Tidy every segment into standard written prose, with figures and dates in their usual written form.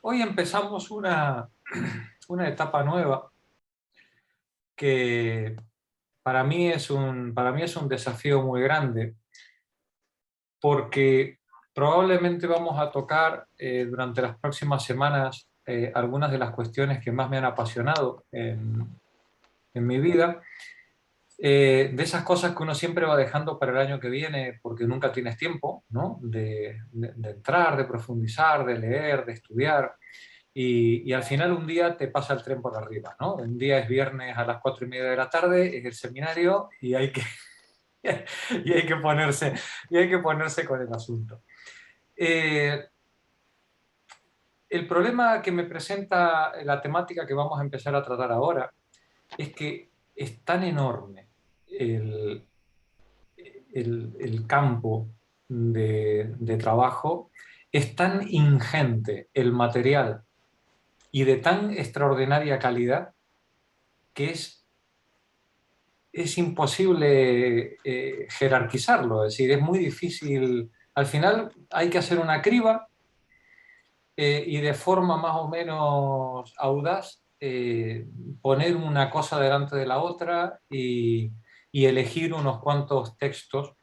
Hoy empezamos una etapa nueva que para mí es un desafío muy grande porque probablemente vamos a tocar durante las próximas semanas algunas de las cuestiones que más me han apasionado en mi vida. De esas cosas que uno siempre va dejando para el año que viene porque nunca tienes tiempo, ¿no? De entrar, de profundizar, de leer, de estudiar. Y al final un día te pasa el tren por arriba, ¿no? Un día es viernes a las 4:30 de la tarde, es el seminario y hay que, y hay que ponerse, y hay que ponerse con el asunto. Eh, el problema que me presenta la temática que vamos a empezar a tratar ahora es que es tan enorme el, el campo de trabajo, es tan ingente el material y de tan extraordinaria calidad que es imposible jerarquizarlo, es decir, es muy difícil. Al final hay que hacer una criba y de forma más o menos audaz poner una cosa delante de la otra y elegir unos cuantos textos.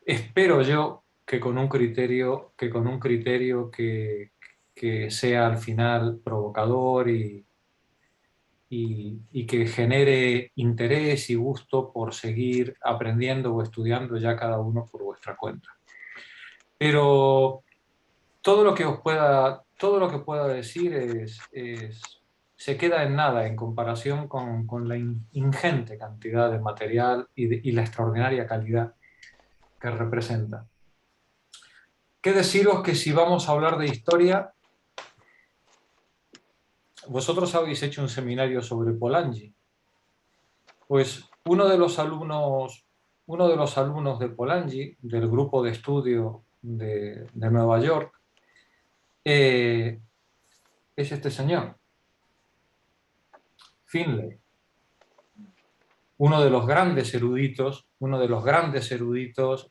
Espero yo que con un criterio que sea al final provocador y que genere interés y gusto por seguir aprendiendo o estudiando ya cada uno por vuestra cuenta. Pero todo lo que pueda decir se queda en nada en comparación con la ingente cantidad de material y la extraordinaria calidad que representa. ¿Qué deciros que si vamos a hablar de historia, vosotros habéis hecho un seminario sobre Polanyi? Pues uno de los alumnos de Polanyi, del grupo de estudio de Nueva York, es este señor, Finlay, uno de los grandes eruditos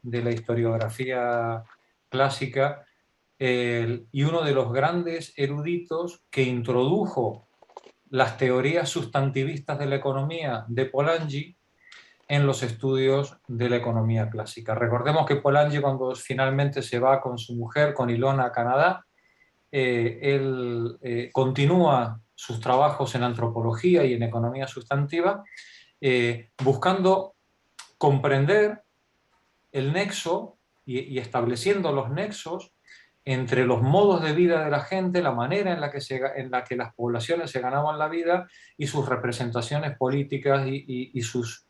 de la historiografía clásica y uno de los grandes eruditos que introdujo las teorías sustantivistas de la economía de Polanyi en los estudios de la economía clásica. Recordemos que Polanyi, cuando finalmente se va con su mujer, con Ilona, a Canadá, él continúa sus trabajos en antropología y en economía sustantiva, buscando comprender el nexo y estableciendo los nexos entre los modos de vida de la gente, la manera en la que las poblaciones se ganaban la vida y sus representaciones políticas y sus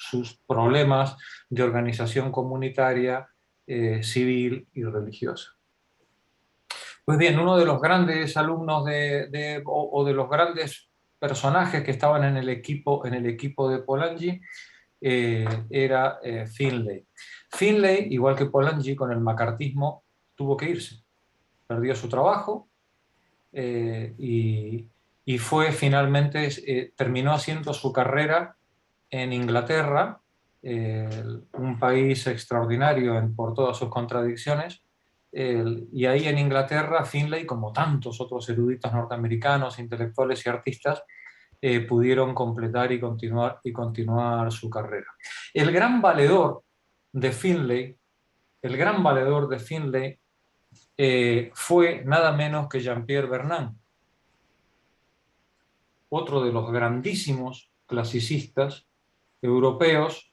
problemas de organización comunitaria, civil y religiosa. Pues bien, uno de los grandes alumnos o de los grandes personajes que estaban en el equipo de Polanyi era Finlay. Finlay, igual que Polanyi, con el macartismo tuvo que irse. Perdió su trabajo y fue finalmente, terminó haciendo su carrera en Inglaterra, un país extraordinario por todas sus contradicciones, y ahí en Inglaterra Finlay, como tantos otros eruditos norteamericanos, intelectuales y artistas, pudieron completar y continuar su carrera. El gran valedor de Finlay, el gran valedor de Finlay fue nada menos que Jean-Pierre Vernant, otro de los grandísimos clasicistas europeos,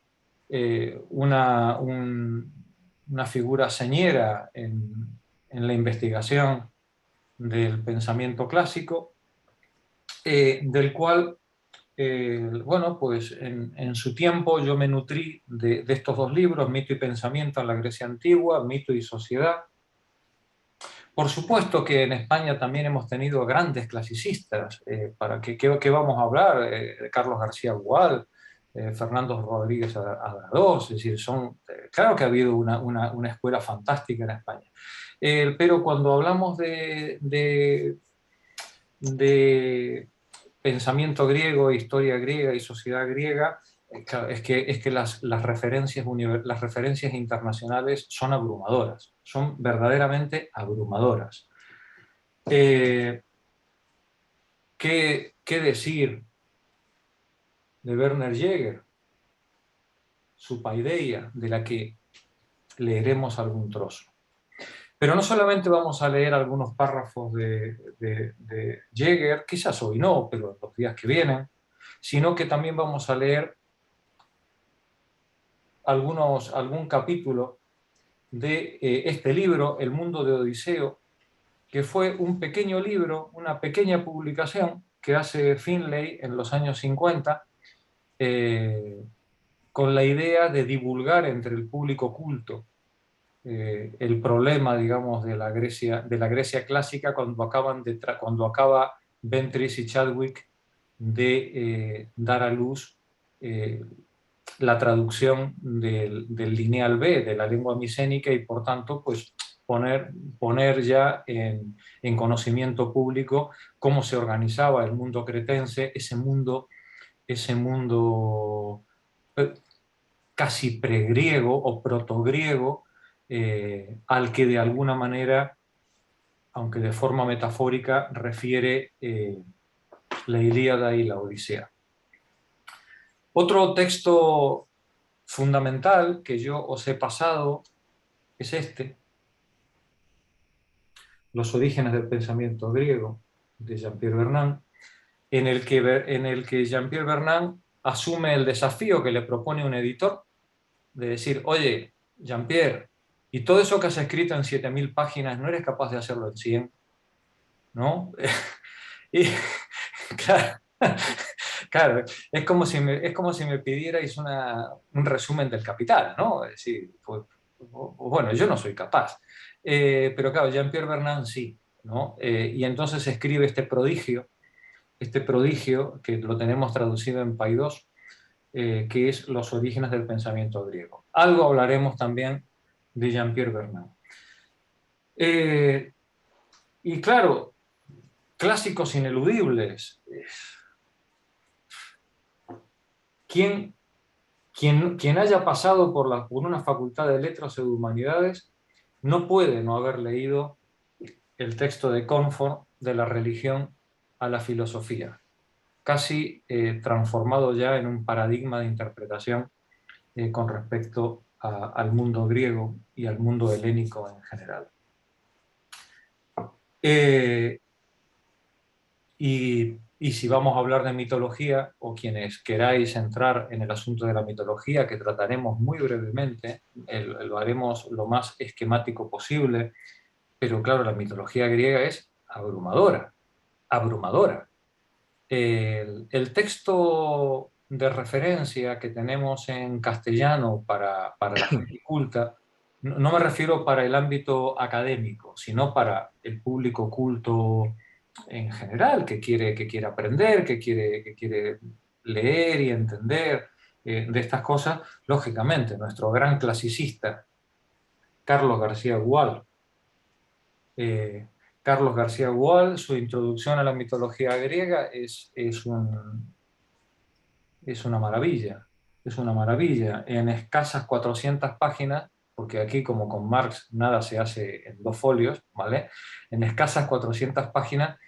una figura señera en la investigación del pensamiento clásico, del cual, bueno, pues en su tiempo yo me nutrí de estos dos libros, Mito y Pensamiento en la Grecia Antigua, Mito y Sociedad. Por supuesto que en España también hemos tenido grandes clasicistas. ¿Para qué vamos a hablar? Carlos García Gual, Fernando Rodríguez Adradós, es decir, claro que ha habido una escuela fantástica en España. Pero cuando hablamos de pensamiento griego, historia griega y sociedad griega, claro, es que las referencias internacionales son abrumadoras, son verdaderamente abrumadoras. ¿Qué decir de Werner Jäger, su Paideia, de la que leeremos algún trozo? Pero no solamente vamos a leer algunos párrafos de Jäger, quizás hoy no, pero en los días que vienen, sino que también vamos a leer algún capítulo de este libro, El mundo de Odiseo, que fue un pequeño libro, una pequeña publicación que hace Finlay en los años 50, con la idea de divulgar entre el público culto el problema, digamos, de la Grecia clásica cuando acaba Ventris y Chadwick de dar a luz eh, la traducción del lineal B, de la lengua micénica, y por tanto, pues poner ya en conocimiento público cómo se organizaba el mundo cretense, ese mundo eh, casi pregriego o protogriego, al que de alguna manera, aunque de forma metafórica, refiere la Ilíada y la Odisea. Otro texto fundamental que yo os he pasado es este, Los orígenes del pensamiento griego, de Jean-Pierre Vernant, en el que Jean-Pierre Vernant asume el desafío que le propone un editor de decir, oye, Jean-Pierre, y todo eso que has escrito en 7.000 páginas, ¿no eres capaz de hacerlo en 100? ¿No? Y claro, claro, es como si me pidierais un resumen del Capital, ¿no? Es decir, pues, bueno, yo no soy capaz. Pero claro, Jean-Pierre Vernant sí, ¿no? Y entonces escribe este prodigio que lo tenemos traducido en Paidós, que es Los orígenes del pensamiento griego. Algo hablaremos también de Jean-Pierre Vernant. Y claro, clásicos ineludibles. ¿Quién, quien haya pasado por una facultad de letras o de humanidades no puede no haber leído el texto de Comfort, De la religión a la filosofía, casi transformado ya en un paradigma de interpretación con respecto al mundo griego y al mundo helénico en general. Eh, y si vamos a hablar de mitología, o quienes queráis entrar en el asunto de la mitología, que trataremos muy brevemente, lo haremos lo más esquemático posible, pero claro, la mitología griega es abrumadora, abrumadora. El texto de referencia que tenemos en castellano para la gente culta, no me refiero para el ámbito académico, sino para el público culto en general, que quiere aprender, que quiere leer y entender de estas cosas. Lógicamente, nuestro gran clasicista, Carlos García Gual. Eh, Carlos García Gual, su introducción a la mitología griega es una maravilla, es una maravilla. En escasas 400 páginas, porque aquí como con Marx nada se hace en 2 folios, ¿vale? En escasas 400 páginas,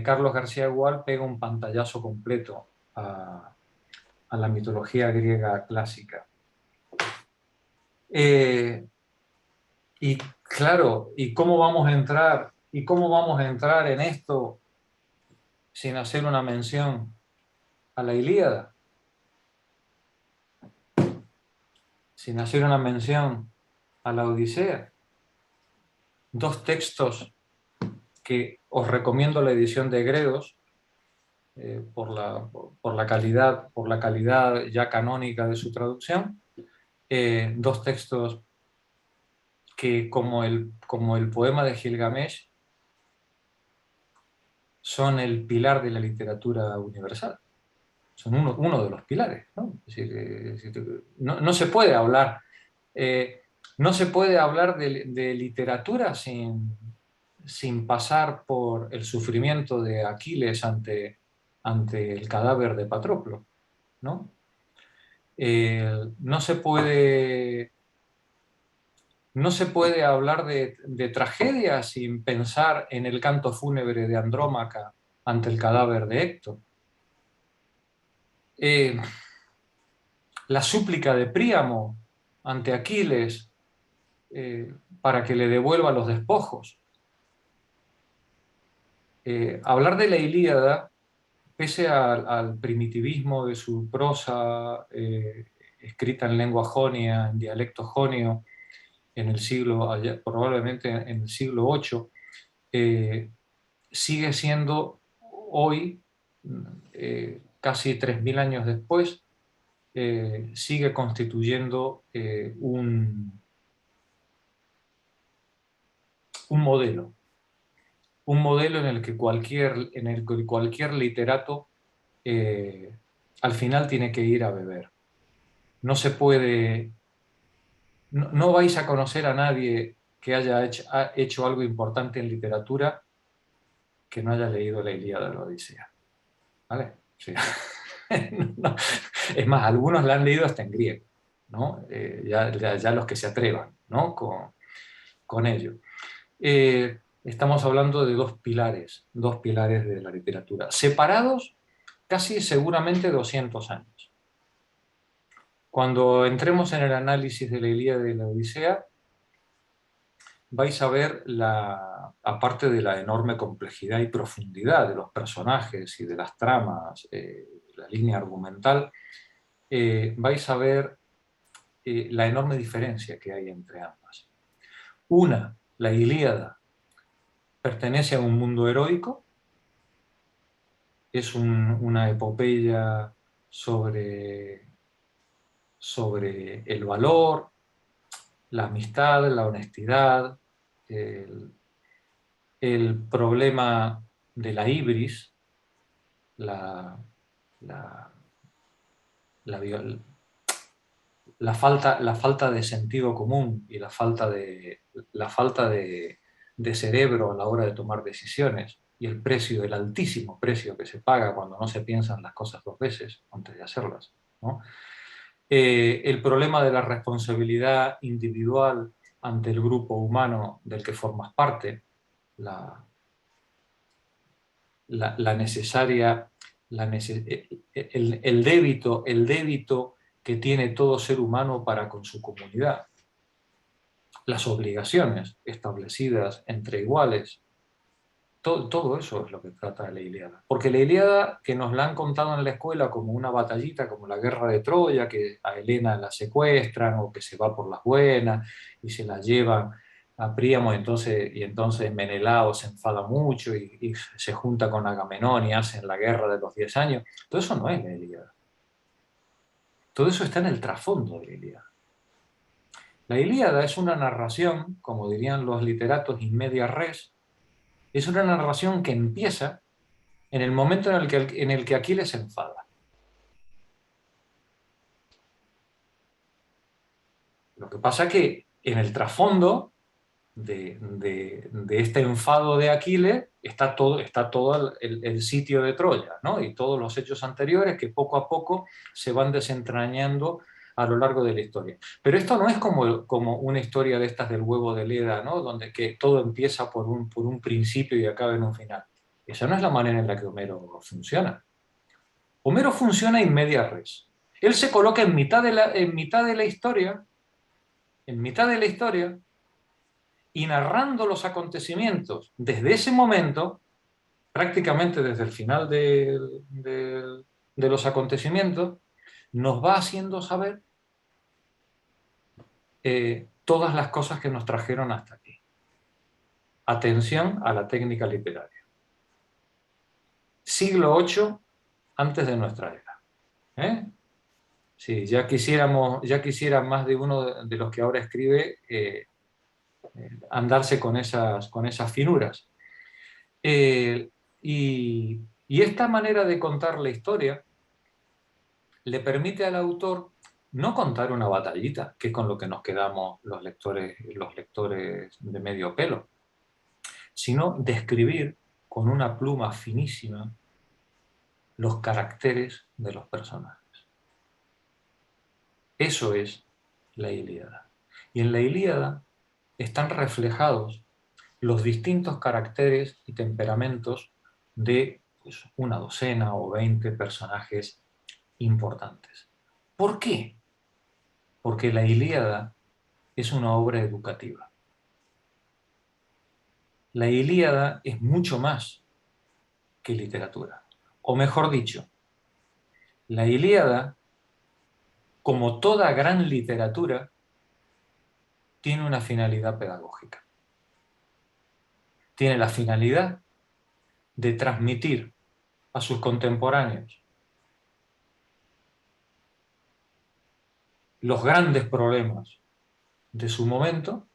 Carlos García Gual pega un pantallazo completo a la mitología griega clásica. Y claro, ¿y cómo vamos a entrar en esto sin hacer una mención a la Ilíada? Sin hacer una mención a la Odisea. Dos textos que os recomiendo la edición de Gredos por la calidad ya canónica de su traducción. Dos textos que, como el poema de Gilgamesh, son el pilar de la literatura universal. Son uno de los pilares, ¿no? Es decir, no se puede hablar, no se puede hablar de literatura sin pasar por el sufrimiento de Aquiles ante el cadáver de Patroclo, ¿no? No se puede No se puede hablar de tragedia sin pensar en el canto fúnebre de Andrómaca ante el cadáver de Héctor. La súplica de Príamo ante Aquiles para que le devuelva los despojos. Hablar de la Ilíada, pese al primitivismo de su prosa escrita en lengua jonia, en dialecto jonio, en el siglo, probablemente en el siglo VIII, sigue siendo hoy, casi 3000 años después, sigue constituyendo un modelo. Un modelo en el que cualquier literato al final tiene que ir a beber. No se puede, no vais a conocer a nadie que ha hecho algo importante en literatura que no haya leído la Ilíada de la Odisea. ¿Vale? Sí. No. Es más, algunos la han leído hasta en griego, ¿no? Ya los que se atrevan, ¿no? Con ello. Estamos hablando de dos pilares de la literatura, separados casi seguramente 200 años. Cuando entremos en el análisis de la Ilíada y la Odisea, vais a ver, aparte de la enorme complejidad y profundidad de los personajes y de las tramas, la línea argumental, vais a ver la enorme diferencia que hay entre ambas. Una, la Ilíada, pertenece a un mundo heroico, es una epopeya sobre el valor, la amistad, la honestidad, el, el problema de la ibris, la, la, la, la falta de sentido común y la falta de cerebro a la hora de tomar decisiones y el precio, el altísimo precio que se paga cuando no se piensan las cosas dos veces antes de hacerlas, ¿no? El problema de la responsabilidad individual ante el grupo humano del que formas parte, la, la necesaria, el débito que tiene todo ser humano para con su comunidad, las obligaciones establecidas entre iguales, todo eso es lo que trata de la Ilíada. Porque la Ilíada, que nos la han contado en la escuela como una batallita, como la guerra de Troya, que a Helena la secuestran o que se va por las buenas y se la llevan a Príamo, y entonces Menelao se enfada mucho y se junta con Agamenón y hacen la guerra de los 10 años. Todo eso no es la Ilíada. Todo eso está en el trasfondo de la Ilíada. La Ilíada es una narración, como dirían los literatos, in media res, es una narración que empieza en el momento en el que Aquiles se enfada. Lo que pasa es que en el trasfondo de este enfado de Aquiles está todo el sitio de Troya, ¿no? Y todos los hechos anteriores que poco a poco se van desentrañando a lo largo de la historia. Pero esto no es como una historia de estas del huevo de Leda, ¿no? Donde que todo empieza por un principio y acaba en un final. Esa no es la manera en la que Homero funciona. Homero funciona in media res. Él se coloca en mitad de la historia, en mitad de la historia, y narrando los acontecimientos desde ese momento, prácticamente desde el final de los acontecimientos, nos va haciendo saber todas las cosas que nos trajeron hasta aquí. Atención a la técnica literaria. Siglo VIII antes de nuestra era. Sí, ya quisiera más de uno de los que ahora escribe andarse con esas finuras. Y esta manera de contar la historia le permite al autor no contar una batallita, que es con lo que nos quedamos los lectores de medio pelo, sino describir con una pluma finísima los caracteres de los personajes. Eso es la Ilíada. Y en la Ilíada están reflejados los distintos caracteres y temperamentos de pues, una docena o 20 personajes importantes. ¿Por qué? Porque la Ilíada es una obra educativa. La Ilíada es mucho más que literatura. O mejor dicho, la Ilíada, como toda gran literatura, tiene una finalidad pedagógica. Tiene la finalidad de transmitir a sus contemporáneos los grandes problemas de su momento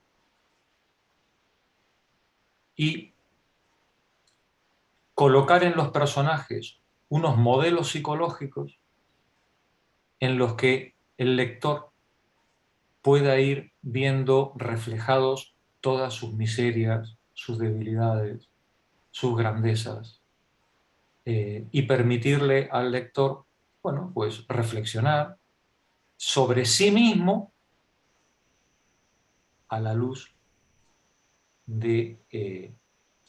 y colocar en los personajes unos modelos psicológicos en los que el lector pueda ir viendo reflejados todas sus miserias, sus debilidades, sus grandezas, y permitirle al lector, bueno, pues reflexionar sobre sí mismo a la luz de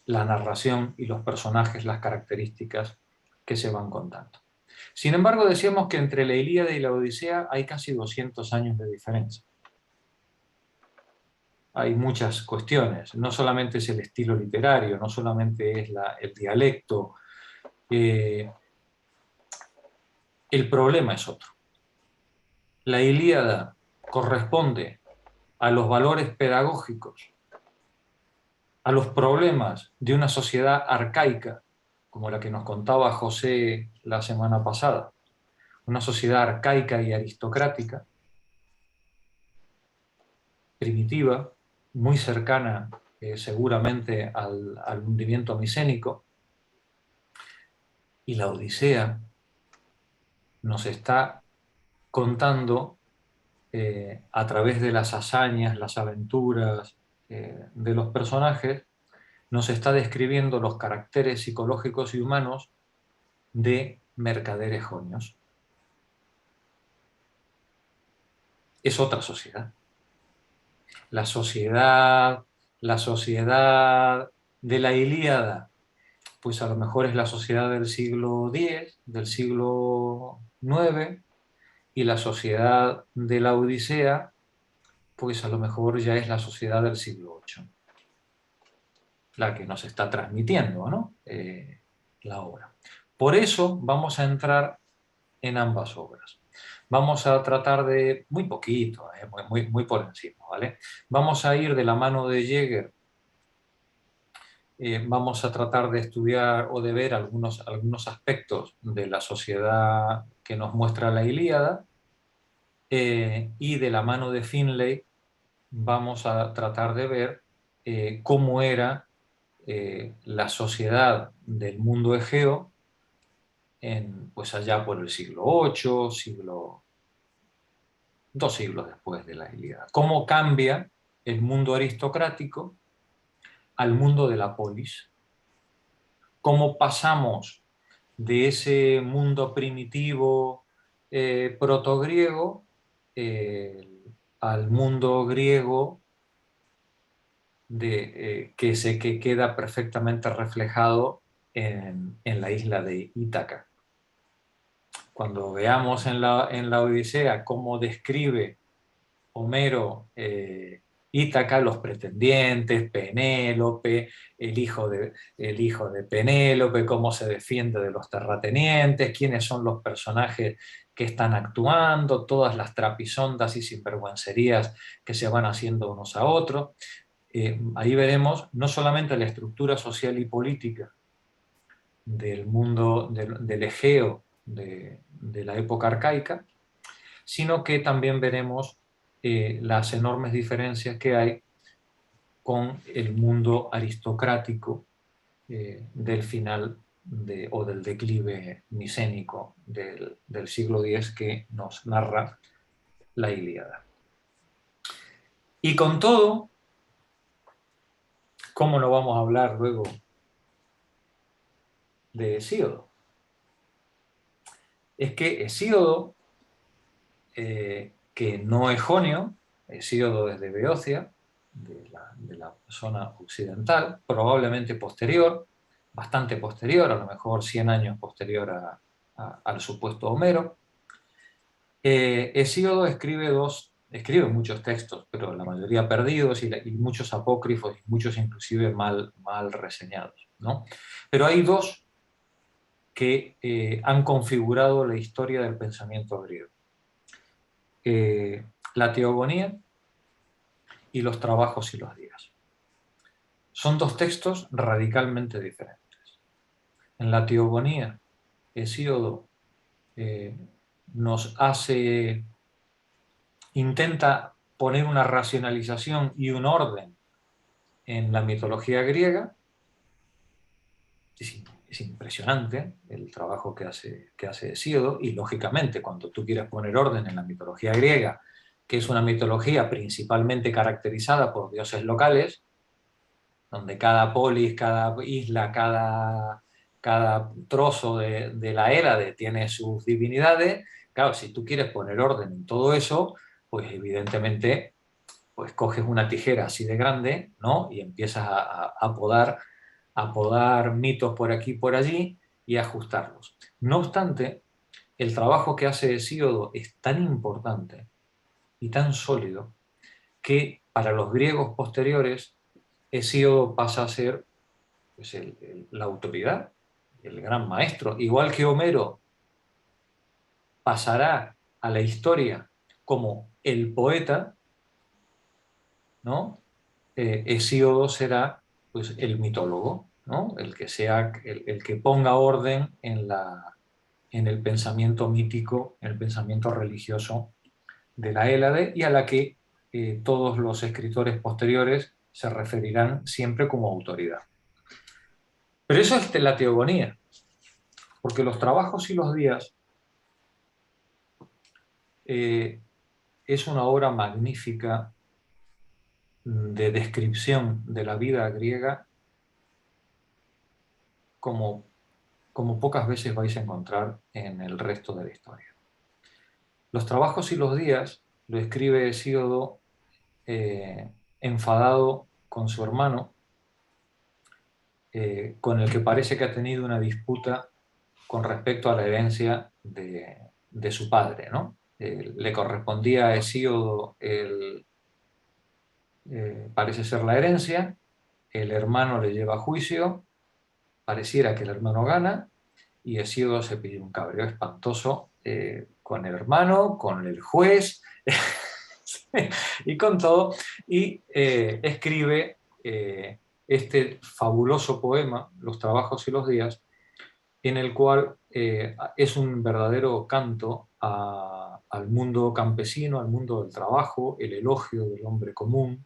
la narración y los personajes, las características que se van contando. Sin embargo, decíamos que entre la Ilíada y la Odisea hay casi 200 años de diferencia. Hay muchas cuestiones, no solamente es el estilo literario, no solamente es el dialecto, eh, el problema es otro. La Ilíada corresponde a los valores pedagógicos, a los problemas de una sociedad arcaica, como la que nos contaba José la semana pasada, una sociedad arcaica y aristocrática, primitiva, muy cercana seguramente al hundimiento micénico, y la Odisea nos está contando a través de las hazañas, las aventuras de los personajes, nos está describiendo los caracteres psicológicos y humanos de mercaderes jonios. Es otra sociedad. La sociedad, la sociedad de la Ilíada, pues a lo mejor es la sociedad del siglo X, del siglo IX, y la sociedad de la Odisea, pues a lo mejor ya es la sociedad del siglo VIII, la que nos está transmitiendo, ¿no? La obra. Por eso vamos a entrar en ambas obras. Vamos a tratar de, muy poquito, muy por encima, ¿vale? Vamos a ir de la mano de Jäger, vamos a tratar de estudiar o de ver algunos aspectos de la sociedad que nos muestra la Ilíada, y de la mano de Finlay vamos a tratar de ver cómo era la sociedad del mundo egeo pues allá por el siglo VIII, dos siglos después de la Ilíada. Cómo cambia el mundo aristocrático al mundo de la polis. Cómo pasamos de ese mundo primitivo protogriego al mundo griego que queda perfectamente reflejado en la isla de Ítaca. Cuando veamos en la Odisea cómo describe Homero Ítaca, los pretendientes, Penélope, el hijo de Penélope, cómo se defiende de los terratenientes, quiénes son los personajes que están actuando, todas las trapisondas y sinvergüencerías que se van haciendo unos a otros. Ahí veremos no solamente la estructura social y política del mundo del Egeo de la época arcaica, sino que también veremos las enormes diferencias que hay con el mundo aristocrático del final o del declive micénico del siglo X que nos narra la Ilíada. Y con todo, ¿cómo no vamos a hablar luego de Hesíodo? Es que Hesíodo, que no es jonio, Hesíodo es de Beocia, de la zona occidental, probablemente posterior, bastante posterior, a lo mejor 100 años posterior al supuesto Homero. Hesíodo escribe muchos textos, pero la mayoría perdidos y muchos apócrifos y muchos inclusive mal reseñados, ¿no? Pero hay dos que han configurado la historia del pensamiento griego. La Teogonía y los Trabajos y los Días. Son dos textos radicalmente diferentes. En la Teogonía, Hesíodo intenta poner una racionalización y un orden en la mitología griega. Es impresionante el trabajo que hace Hesíodo, y lógicamente cuando tú quieres poner orden en la mitología griega, que es una mitología principalmente caracterizada por dioses locales, donde cada polis, cada isla, cada trozo de la Hélade tiene sus divinidades. Claro, si tú quieres poner orden en todo eso, pues evidentemente pues coges una tijera así de grande, ¿no? Y empiezas a podar mitos por aquí y por allí y ajustarlos. No obstante, el trabajo que hace Hesíodo es tan importante y tan sólido que para los griegos posteriores Hesíodo pasa a ser pues, la autoridad, el gran maestro. Igual que Homero pasará a la historia como el poeta, ¿no? Hesíodo será pues, el mitólogo, ¿no? El que ponga orden en el pensamiento mítico, en el pensamiento religioso de la Hélade, y a la que todos los escritores posteriores se referirán siempre como autoridad. Pero eso es la teogonía, porque los trabajos y los días es una obra magnífica de descripción de la vida griega como pocas veces vais a encontrar en el resto de la historia. Los trabajos y los días lo escribe Hesíodo enfadado con su hermano, con el que parece que ha tenido una disputa con respecto a la herencia de su padre, ¿no? Le correspondía a Hesíodo parece ser la herencia, el hermano le lleva a juicio, pareciera que el hermano gana, y Hesíodo se pide un cabreo espantoso con el hermano, con el juez y con todo, y escribe este fabuloso poema, Los Trabajos y los Días, en el cual es un verdadero canto al mundo campesino, al mundo del trabajo, el elogio del hombre común,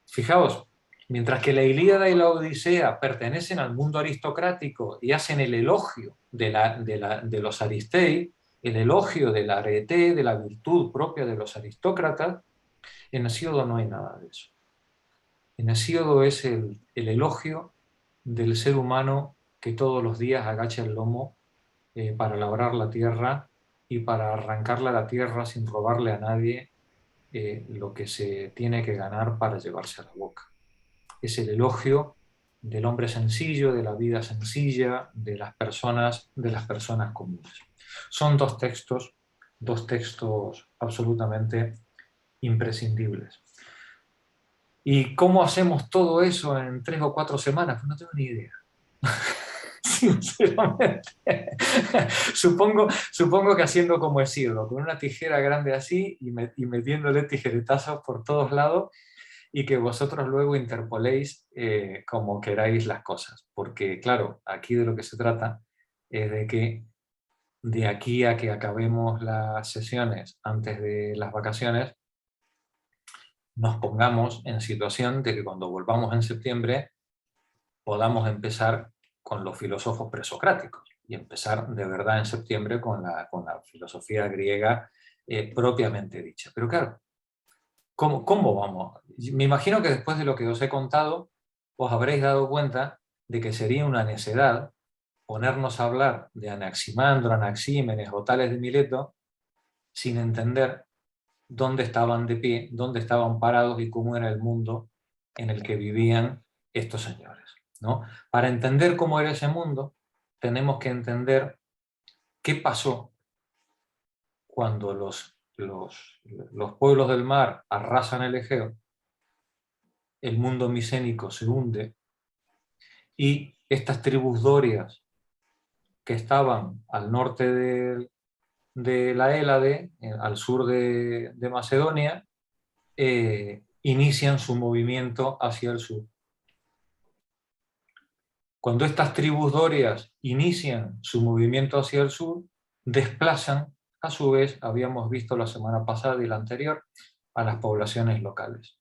Fijaos, mientras que la Ilíada y la Odisea pertenecen al mundo aristocrático y hacen el elogio de los aristei, el elogio del arete, de la virtud propia de los aristócratas, en Hesíodo no hay nada de eso. En Hesíodo es el elogio del ser humano que todos los días agacha el lomo para labrar la tierra y para arrancarle a la tierra sin robarle a nadie lo que se tiene que ganar para llevarse a la boca. Es el elogio del hombre sencillo, de la vida sencilla, de las personas comunes. Son dos textos absolutamente imprescindibles. ¿Y cómo hacemos todo eso en 3 o 4 semanas? Pues no tengo ni idea. Sinceramente. Supongo que haciendo como Hesíodo, con una tijera grande así y metiéndole tijeretazos por todos lados, y que vosotros luego interpoléis como queráis las cosas. Porque, claro, aquí de lo que se trata es de que de aquí a que acabemos las sesiones antes de las vacaciones, nos pongamos en situación de que cuando volvamos en septiembre podamos empezar con los filósofos presocráticos y empezar de verdad en septiembre con la filosofía griega propiamente dicha. Pero claro, ¿cómo vamos? Me imagino que después de lo que os he contado, os habréis dado cuenta de que sería una necedad ponernos a hablar de Anaximandro, Anaxímenes o Tales de Mileto sin entender dónde estaban de pie, dónde estaban parados y cómo era el mundo en el que vivían estos señores, ¿no? Para entender cómo era ese mundo, tenemos que entender qué pasó cuando los pueblos del mar arrasan el Egeo, el mundo micénico se hunde y estas tribus dorias que estaban al norte de la Hélade, al sur de Macedonia, inician su movimiento hacia el sur. Cuando estas tribus dorias inician su movimiento hacia el sur, desplazan, a su vez, habíamos visto la semana pasada y la anterior, a las poblaciones locales.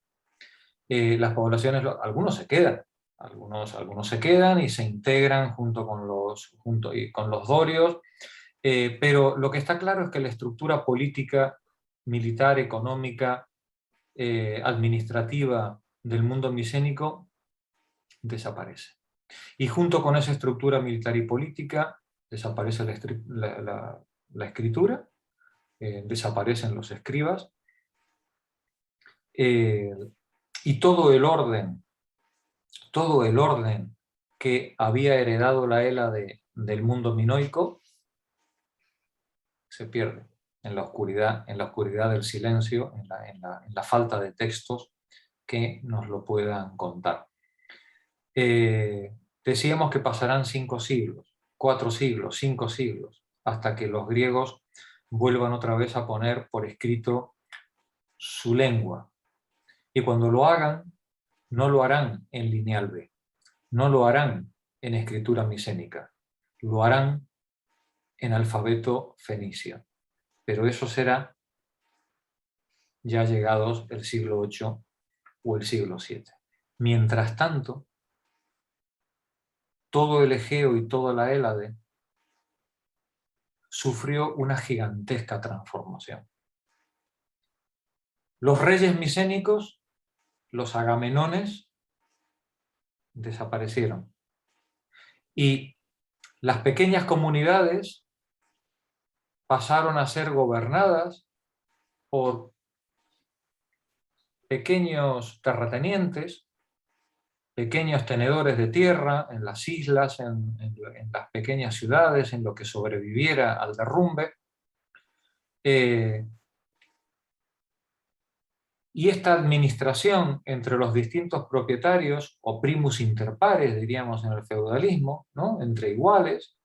Las poblaciones, algunos se quedan, algunos se quedan y se integran junto con los dorios, pero lo que está claro es que la estructura política, militar, económica, administrativa del mundo micénico desaparece. Y junto con esa estructura militar y política desaparece la escritura, desaparecen los escribas, y todo el orden que había heredado la Hélade del mundo minoico se pierde en la oscuridad del silencio, en la falta de textos que nos lo puedan contar. Decíamos que pasarán 5 siglos, 4 siglos, 5 siglos, hasta que los griegos vuelvan otra vez a poner por escrito su lengua. Y cuando lo hagan, no lo harán en lineal B, no lo harán en escritura micénica, lo harán en alfabeto fenicio. Pero eso será ya llegados el siglo VIII o el siglo VII. Mientras tanto, todo el Egeo y toda la Hélade sufrió una gigantesca transformación. Los reyes micénicos, los agamenones, desaparecieron. Y las pequeñas comunidades pasaron a ser gobernadas por pequeños terratenientes, pequeños tenedores de tierra en las islas, en las pequeñas ciudades, en lo que sobreviviera al derrumbe. Y esta administración entre los distintos propietarios, o primus inter pares, diríamos en el feudalismo, ¿no? Entre iguales,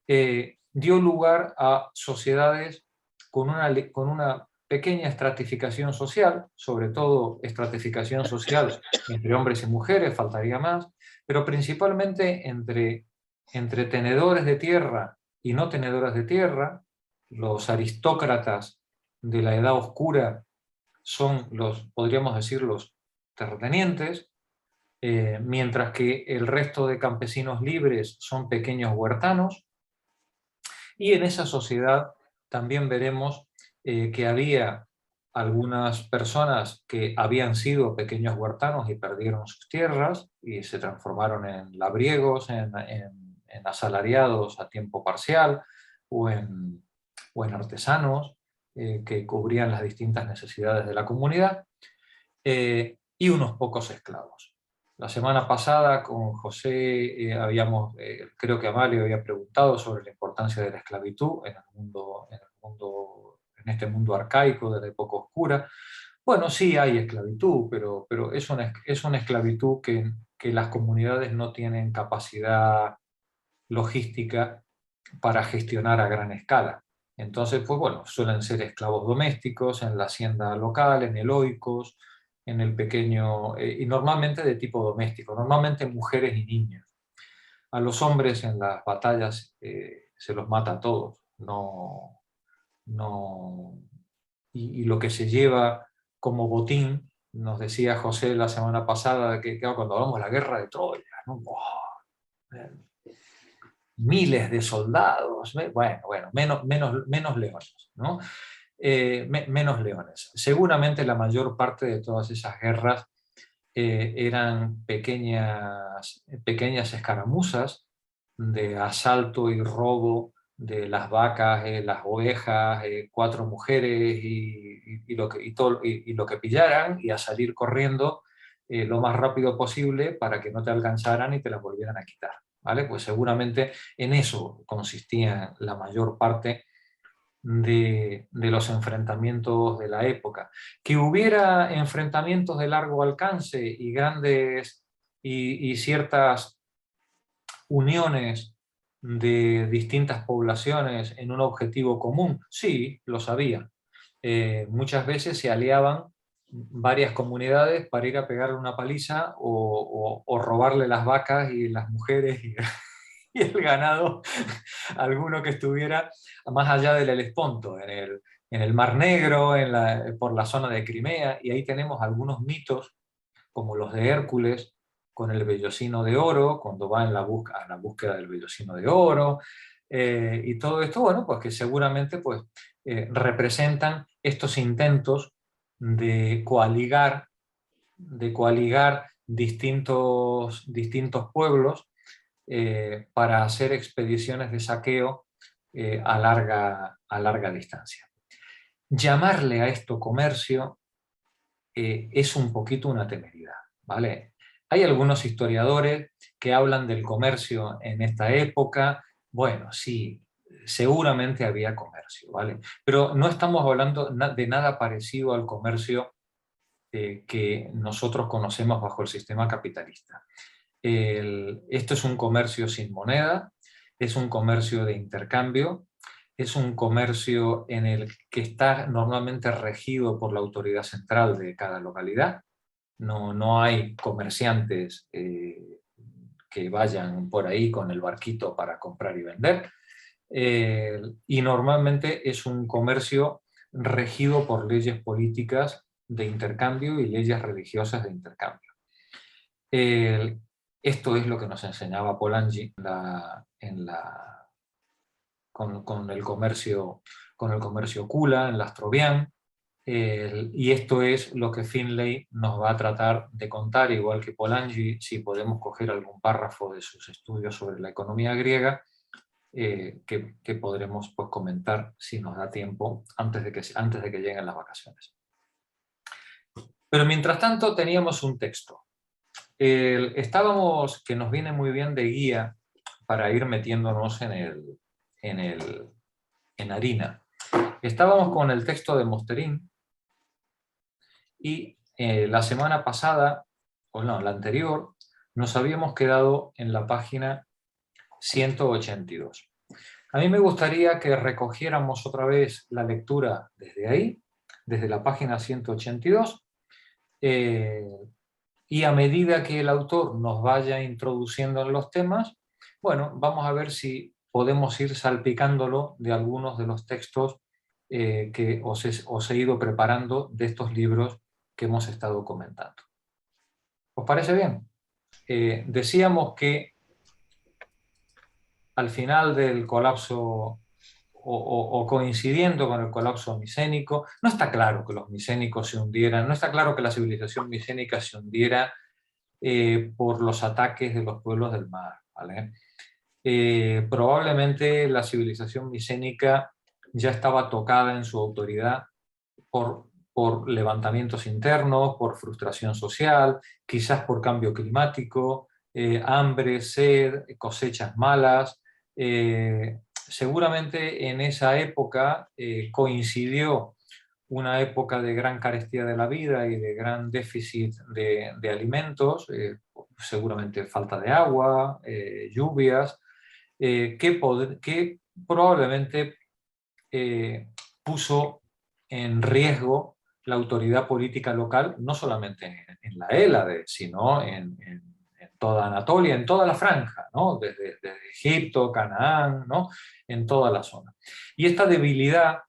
dio lugar a sociedades con una pequeña estratificación social, sobre todo estratificación social entre hombres y mujeres, faltaría más, pero principalmente entre tenedores de tierra y no tenedores de tierra. Los aristócratas de la Edad Oscura son podríamos decir, los terratenientes, mientras que el resto de campesinos libres son pequeños huertanos. Y en esa sociedad también veremos que había algunas personas que habían sido pequeños huertanos y perdieron sus tierras y se transformaron en labriegos, en asalariados a tiempo parcial o en artesanos que cubrían las distintas necesidades de la comunidad, y unos pocos esclavos. La semana pasada con José creo que Amalio había preguntado sobre la importancia de la esclavitud en este mundo arcaico de la época oscura. Bueno, sí hay esclavitud, pero es una esclavitud que las comunidades no tienen capacidad logística para gestionar a gran escala. Entonces, pues bueno, suelen ser esclavos domésticos en la hacienda local, en el oikos, en el pequeño, y normalmente de tipo doméstico, normalmente mujeres y niños. A los hombres en las batallas se los mata a todos, y lo que se lleva como botín, nos decía José la semana pasada, que cuando hablamos de la guerra de Troya, ¿no? Miles de soldados, bueno, menos leones, ¿no? Menos leones. Seguramente la mayor parte de todas esas guerras eran pequeñas escaramuzas de asalto y robo de las vacas, las ovejas, 4 mujeres y lo que pillaran, y a salir corriendo lo más rápido posible para que no te alcanzaran y te las volvieran a quitar. ¿Vale? Pues seguramente en eso consistía la mayor parte de los enfrentamientos de la época. Que hubiera enfrentamientos de largo alcance y grandes y ciertas uniones de distintas poblaciones en un objetivo común, sí, lo sabía. Muchas veces se aliaban varias comunidades para ir a pegarle una paliza o robarle las vacas y las mujeres y el ganado a alguno que estuviera más allá del Helesponto, en el Mar Negro, por la zona de Crimea, y ahí tenemos algunos mitos, como los de Hércules, con el vellocino de oro, cuando va a la búsqueda del vellocino de oro, y todo esto, bueno, pues que seguramente pues, representan estos intentos de coaligar distintos pueblos para hacer expediciones de saqueo a larga distancia. Llamarle a esto comercio es un poquito una temeridad, ¿vale? Hay algunos historiadores que hablan del comercio en esta época. Bueno, sí, seguramente había comercio, ¿vale? Pero no estamos hablando de nada parecido al comercio que nosotros conocemos bajo el sistema capitalista. Esto es un comercio sin moneda, es un comercio de intercambio, es un comercio en el que está normalmente regido por la autoridad central de cada localidad. No hay comerciantes que vayan por ahí con el barquito para comprar y vender. Y normalmente es un comercio regido por leyes políticas de intercambio y leyes religiosas de intercambio. Esto es lo que nos enseñaba Polanyi con el comercio Kula, en Lastrovián, y esto es lo que Finlay nos va a tratar de contar, igual que Polanyi, si podemos coger algún párrafo de sus estudios sobre la economía griega, que podremos pues, comentar si nos da tiempo antes de que lleguen las vacaciones. Pero mientras tanto teníamos un texto. Estábamos, que nos viene muy bien de guía para ir metiéndonos en harina. Estábamos con el texto de Mosterín y la semana pasada, o no, la anterior, nos habíamos quedado en la página 182. A mí me gustaría que recogiéramos otra vez la lectura desde ahí, desde la página 182, y a medida que el autor nos vaya introduciendo en los temas, bueno, vamos a ver si podemos ir salpicándolo de algunos de los textos que os he ido preparando de estos libros que hemos estado comentando. ¿Os parece bien? Decíamos que al final del colapso o coincidiendo con el colapso micénico, no está claro que los micénicos se hundieran, no está claro que la civilización micénica se hundiera por los ataques de los pueblos del mar, ¿vale? Probablemente la civilización micénica ya estaba tocada en su autoridad por levantamientos internos, por frustración social, quizás por cambio climático, hambre, sed, cosechas malas. Seguramente en esa época coincidió una época de gran carestía de la vida y de gran déficit de alimentos, seguramente falta de agua, lluvias, que probablemente puso en riesgo la autoridad política local, no solamente en la Hélade, sino en toda Anatolia, en toda la franja, ¿no? Desde Egipto, Canaán, ¿no? En toda la zona. Y esta debilidad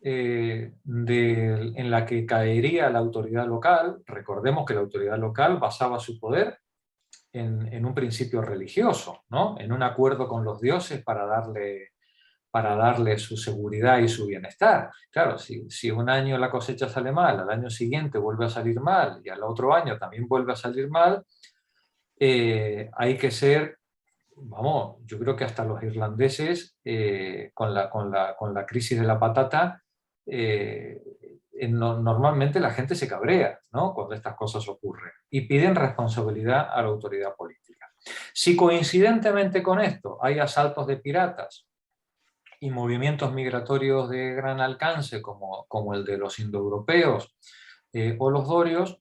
en la que caería la autoridad local, recordemos que la autoridad local basaba su poder en un principio religioso, ¿no? En un acuerdo con los dioses para darle su seguridad y su bienestar. Claro, si un año la cosecha sale mal, al año siguiente vuelve a salir mal y al otro año también vuelve a salir mal, hay que ser vamos, yo creo que hasta los irlandeses, con la crisis de la patata, normalmente la gente se cabrea, ¿no?, cuando estas cosas ocurren y piden responsabilidad a la autoridad política. Si coincidentemente con esto hay asaltos de piratas y movimientos migratorios de gran alcance, como el de los indoeuropeos o los dorios,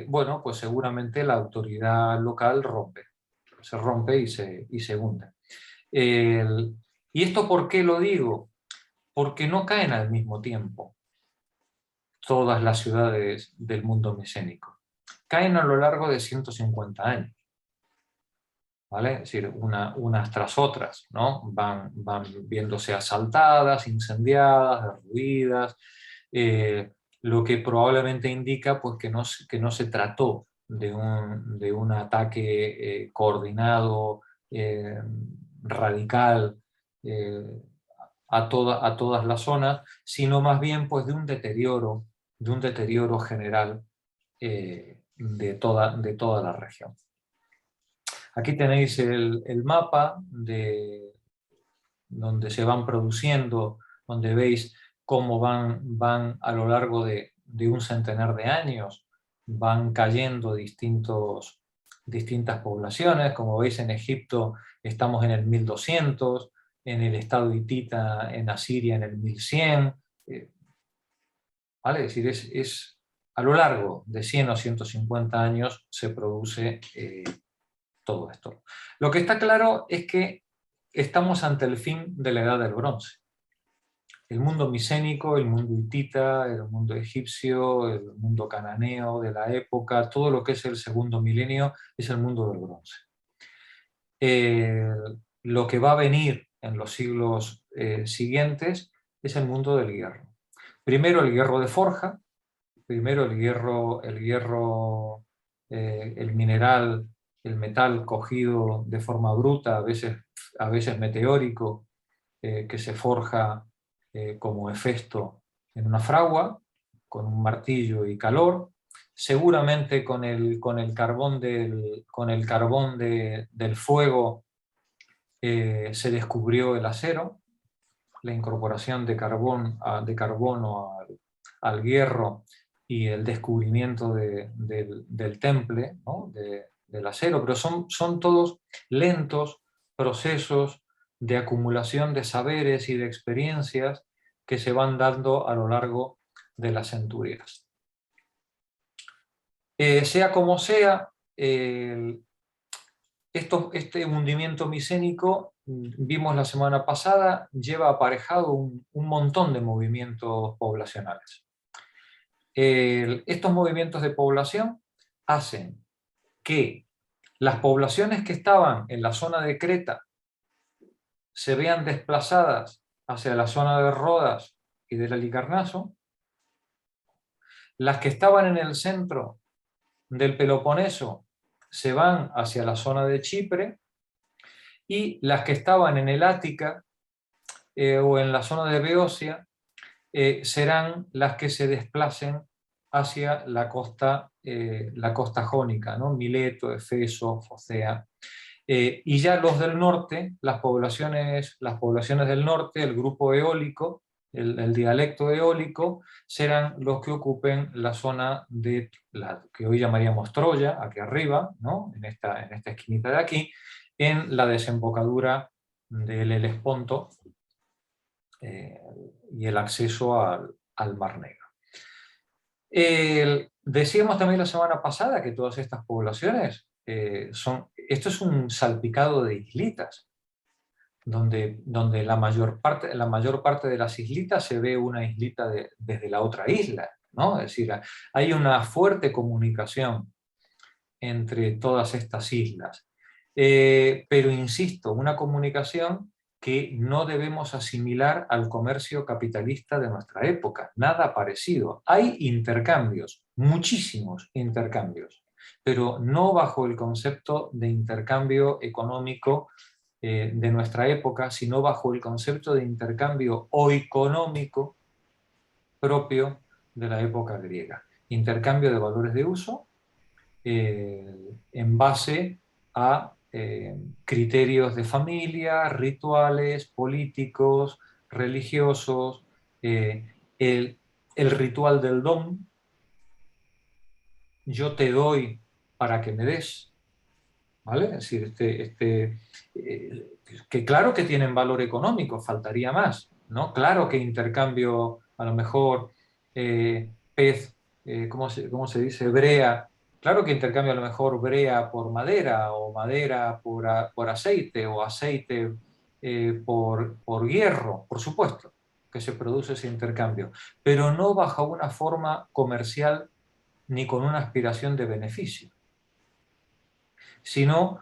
bueno, pues seguramente la autoridad local se rompe y se hunde. ¿Y esto por qué lo digo? Porque no caen al mismo tiempo todas las ciudades del mundo micénico. Caen a lo largo de 150 años. ¿Vale? Es decir, unas tras otras, ¿no? Van viéndose asaltadas, incendiadas, derruidas, lo que probablemente indica, pues, que no se trató de un ataque coordinado, radical, eh, a todas las zonas, sino más bien, pues, de un deterioro general de toda la región. Aquí tenéis el mapa donde se van produciendo, donde veis cómo van a lo largo de un centenar de años, van cayendo distintas poblaciones. Como veis, en Egipto estamos en el 1200, en el estado hitita, en Asiria, en el 1100. ¿Vale? Es decir, a lo largo de 100 o 150 años se produce todo esto. Lo que está claro es que estamos ante el fin de la Edad del Bronce. El mundo micénico, el mundo hitita, el mundo egipcio, el mundo cananeo de la época, todo lo que es el segundo milenio es el mundo del bronce. Lo que va a venir en los siglos siguientes es el mundo del hierro. Primero el hierro de forja, primero el mineral, el metal cogido de forma bruta, a veces meteórico, que se forja como Hefesto en una fragua, con un martillo y calor. Seguramente con el carbón del fuego se descubrió el acero, la incorporación de carbono al hierro y el descubrimiento del temple, ¿no?, del acero, pero son todos lentos procesos de acumulación de saberes y de experiencias que se van dando a lo largo de las centurias. Sea como sea, este hundimiento micénico, vimos la semana pasada, lleva aparejado un montón de movimientos poblacionales. Estos movimientos de población hacen que las poblaciones que estaban en la zona de Creta se vean desplazadas hacia la zona de Rodas y del Halicarnaso, las que estaban en el centro del Peloponeso se van hacia la zona de Chipre, y las que estaban en el Ática o en la zona de Beocia serán las que se desplacen hacia la costa jónica, ¿no? Mileto, Efeso, Focea. Y ya los del norte, las poblaciones del norte, el grupo eólico, el dialecto eólico, serán los que ocupen la zona de la que hoy llamaríamos Troya, aquí arriba, ¿no?, en esta esquinita de aquí, en la desembocadura del Helesponto y el acceso al Mar Negro. Decíamos también la semana pasada que todas estas poblaciones esto es un salpicado de islitas, donde la mayor parte de las islitas se ve una islita desde la otra isla, ¿no? Es decir, hay una fuerte comunicación entre todas estas islas. Pero insisto, una comunicación que no debemos asimilar al comercio capitalista de nuestra época, nada parecido. Hay intercambios, muchísimos intercambios, pero no bajo el concepto de intercambio económico de nuestra época, sino bajo el concepto de intercambio oiconómico propio de la época griega. Intercambio de valores de uso en base a criterios de familia, rituales, políticos, religiosos, el ritual del don, yo te doy para que me des, ¿vale? Es decir, que claro que tienen valor económico, faltaría más, ¿no? Claro que intercambio, a lo mejor, pez, ¿cómo se dice? Brea. Claro que intercambio a lo mejor brea por madera, o madera por aceite, o aceite por hierro, por supuesto que se produce ese intercambio, pero no bajo una forma comercial ni con una aspiración de beneficio, sino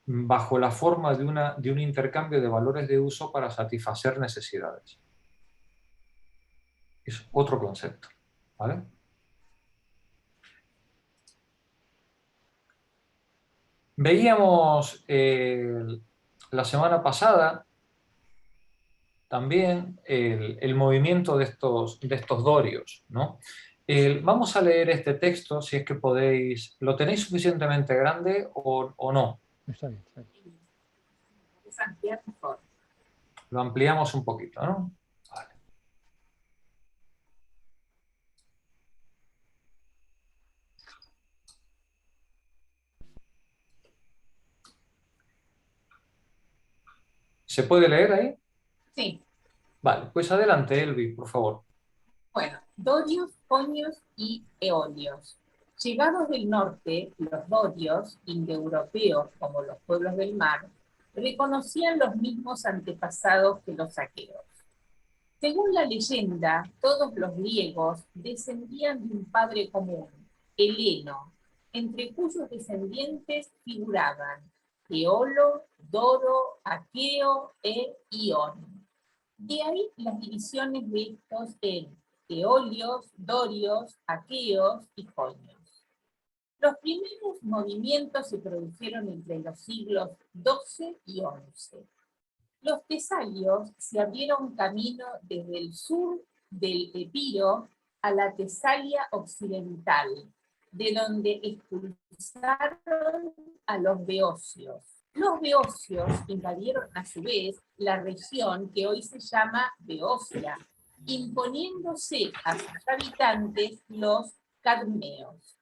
bajo la forma de un intercambio de valores de uso para satisfacer necesidades. Es otro concepto, ¿vale? Veíamos la semana pasada también el movimiento de estos dorios, ¿no? Vamos a leer este texto, si es que podéis, ¿lo tenéis suficientemente grande o no? Está bien, está bien. Es ampliar mejor. Lo ampliamos un poquito, ¿no? Vale. ¿Se puede leer ahí? Sí. Vale, pues adelante, Elvi, por favor. Bueno, dorios, jonios y eolios. Llegados del norte, los dorios, indoeuropeos como los pueblos del mar, reconocían los mismos antepasados que los aqueos. Según la leyenda, todos los griegos descendían de un padre común, Heleno, entre cuyos descendientes figuraban Eolo, Doro, Aqueo e Ión. De ahí las divisiones de estos en eolios, dorios, aqueos y jonios. Los primeros movimientos se produjeron entre los siglos XII y XI. Los tesalios se abrieron camino desde el sur del Epiro a la Tesalia occidental, de donde expulsaron a los beocios. Los beocios invadieron a su vez la región que hoy se llama Beocia, imponiéndose a sus habitantes los cadmeos.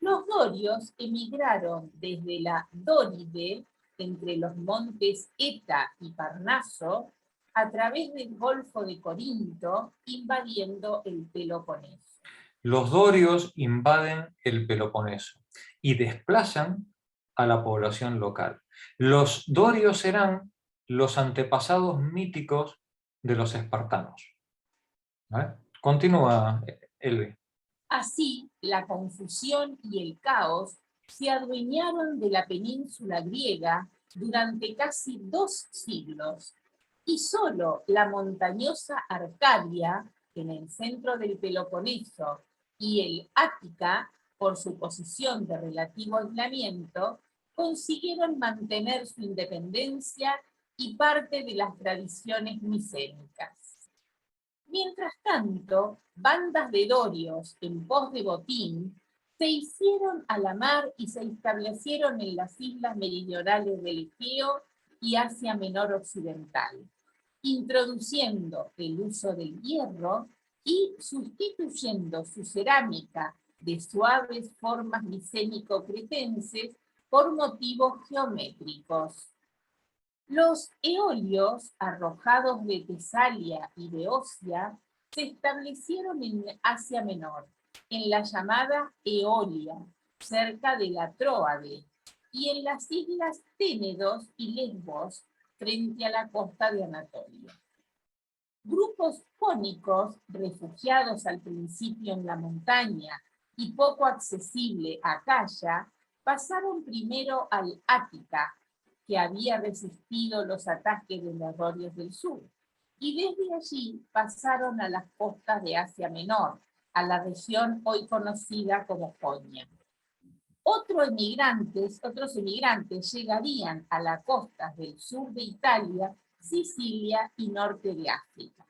Los dorios emigraron desde la Dóride, entre los montes Eta y Parnaso, a través del Golfo de Corinto, invadiendo el Peloponeso. Los dorios invaden el Peloponeso y desplazan a la población local. Los dorios eran los antepasados míticos de los espartanos. ¿Vale? Continúa, Elvi. Así, la confusión y el caos se adueñaron de la península griega durante casi 2 siglos, y solo la montañosa Arcadia, en el centro del Peloponeso, y el Ática, por su posición de relativo aislamiento, consiguieron mantener su independencia y parte de las tradiciones micénicas. Mientras tanto, bandas de dorios en pos de botín se hicieron a la mar y se establecieron en las islas meridionales del Egeo y Asia Menor Occidental, introduciendo el uso del hierro y sustituyendo su cerámica de suaves formas micénico-cretenses por motivos geométricos. Los eolios, arrojados de Tesalia y Beocia, se establecieron en Asia Menor, en la llamada Eolia, cerca de la Tróade, y en las islas Ténedos y Lesbos, frente a la costa de Anatolia. Grupos jónicos, refugiados al principio en la montaña y poco accesible a Acaya, pasaron primero al Ática, que había resistido los ataques de los dorios del sur, y desde allí pasaron a las costas de Asia Menor, a la región hoy conocida como Jonia. Otros emigrantes llegarían a las costas del sur de Italia, Sicilia y norte de África.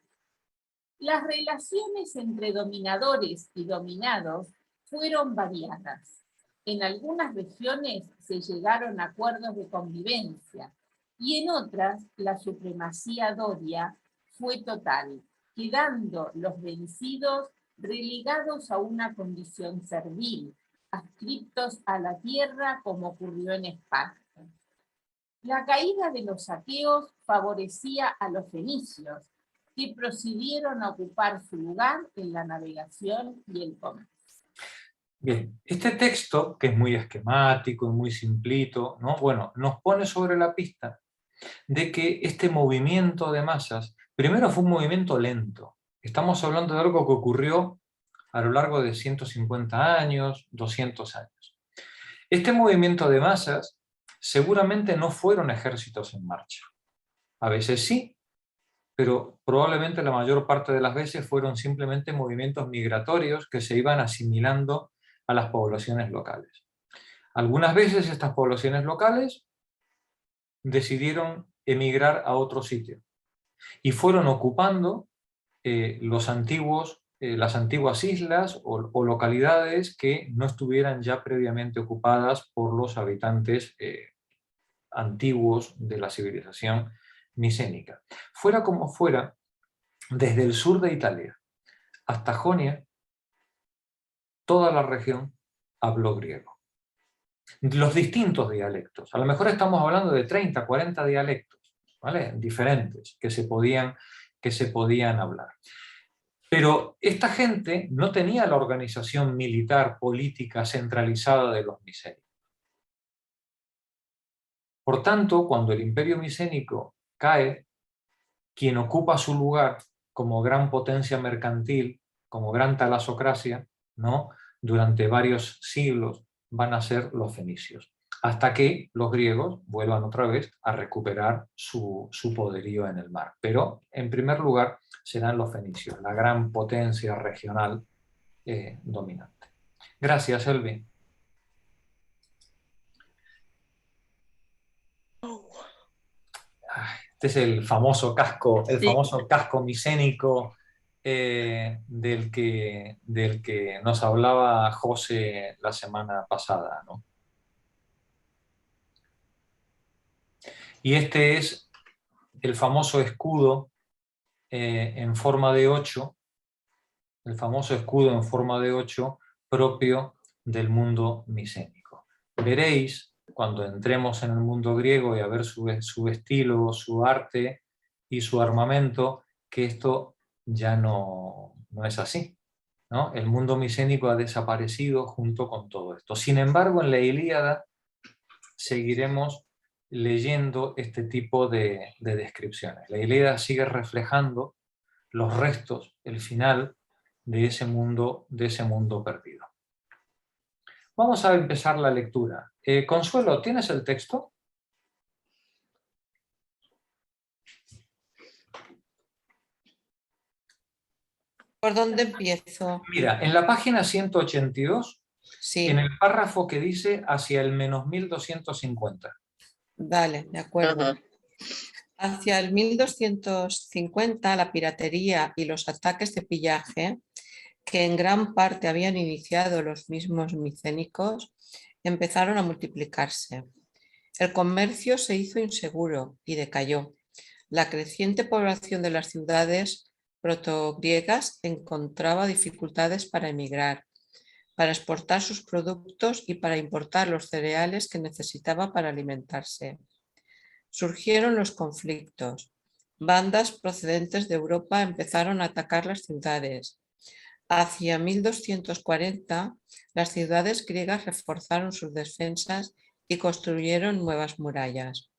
Las relaciones entre dominadores y dominados fueron variadas. En algunas regiones se llegaron a acuerdos de convivencia y en otras la supremacía doria fue total, quedando los vencidos relegados a una condición servil, adscriptos a la tierra como ocurrió en España. La caída de los aqueos favorecía a los fenicios, que procedieron a ocupar su lugar en la navegación y el comercio. Bien, este texto, que es muy esquemático y muy simplito, ¿no? Bueno, nos pone sobre la pista de que este movimiento de masas, primero fue un movimiento lento. Estamos hablando de algo que ocurrió a lo largo de 150 años, 200 años. Este movimiento de masas seguramente no fueron ejércitos en marcha. A veces sí, pero probablemente la mayor parte de las veces fueron simplemente movimientos migratorios que se iban asimilando a las poblaciones locales. Algunas veces estas poblaciones locales decidieron emigrar a otro sitio y fueron ocupando las antiguas islas o localidades que no estuvieran ya previamente ocupadas por los habitantes antiguos de la civilización micénica. Fuera como fuera, desde el sur de Italia hasta Jonia, toda la región habló griego. Los distintos dialectos, a lo mejor estamos hablando de 30, 40 dialectos, ¿vale? Diferentes que se podían hablar. Pero esta gente no tenía la organización militar, política centralizada de los micénicos. Por tanto, cuando el imperio micénico cae, quien ocupa su lugar como gran potencia mercantil, como gran talasocracia, ¿no? Durante varios siglos van a ser los fenicios, hasta que los griegos vuelvan otra vez a recuperar su poderío en el mar. Pero, en primer lugar, serán los fenicios, la gran potencia regional dominante. Gracias, Elvi. Este es el famoso casco, micénico del que nos hablaba José la semana pasada, ¿no? Y este es el famoso escudo en forma de 8, el famoso escudo en forma de 8 propio del mundo micénico. Veréis, cuando entremos en el mundo griego y a ver su estilo, su arte y su armamento, que esto ya no es así, ¿no? El mundo micénico ha desaparecido junto con todo esto. Sin embargo, en la Ilíada seguiremos leyendo este tipo de descripciones. La Ilíada sigue reflejando los restos, el final de ese mundo perdido. Vamos a empezar la lectura. Consuelo, ¿tienes el texto? ¿Por dónde empiezo? Mira, en la página 182, Sí. en el párrafo que dice hacia el menos 1250. Vale, de acuerdo. Hacia el 1250, la piratería y los ataques de pillaje, que en gran parte habían iniciado los mismos micénicos, empezaron a multiplicarse. El comercio se hizo inseguro y decayó. La creciente población de las ciudades protogriegas encontraba dificultades para emigrar, para exportar sus productos y para importar los cereales que necesitaba para alimentarse. Surgieron los conflictos. Bandas procedentes de Europa empezaron a atacar las ciudades. Hacia 1240, las ciudades griegas reforzaron sus defensas y construyeron nuevas murallas.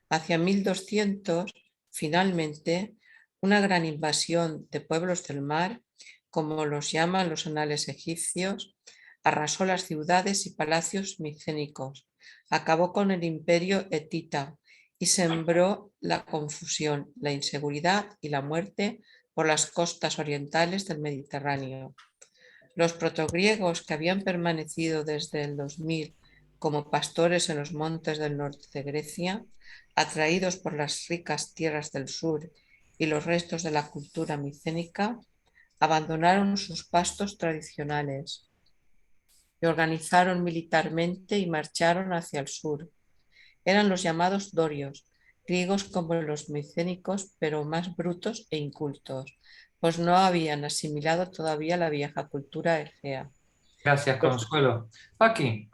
Hacia 1200, finalmente, una gran invasión de pueblos del mar, como los llaman los anales egipcios, arrasó las ciudades y palacios micénicos, acabó con el imperio etita y sembró la confusión, la inseguridad y la muerte por las costas orientales del Mediterráneo. Los protogriegos, que habían permanecido desde el 2000 como pastores en los montes del norte de Grecia, atraídos por las ricas tierras del sur y los restos de la cultura micénica, abandonaron sus pastos tradicionales. y organizaron militarmente y marcharon hacia el sur. Eran los llamados dorios, griegos como los micénicos, pero más brutos e incultos, pues no habían asimilado todavía la vieja cultura egea. Gracias, Consuelo. Paqui,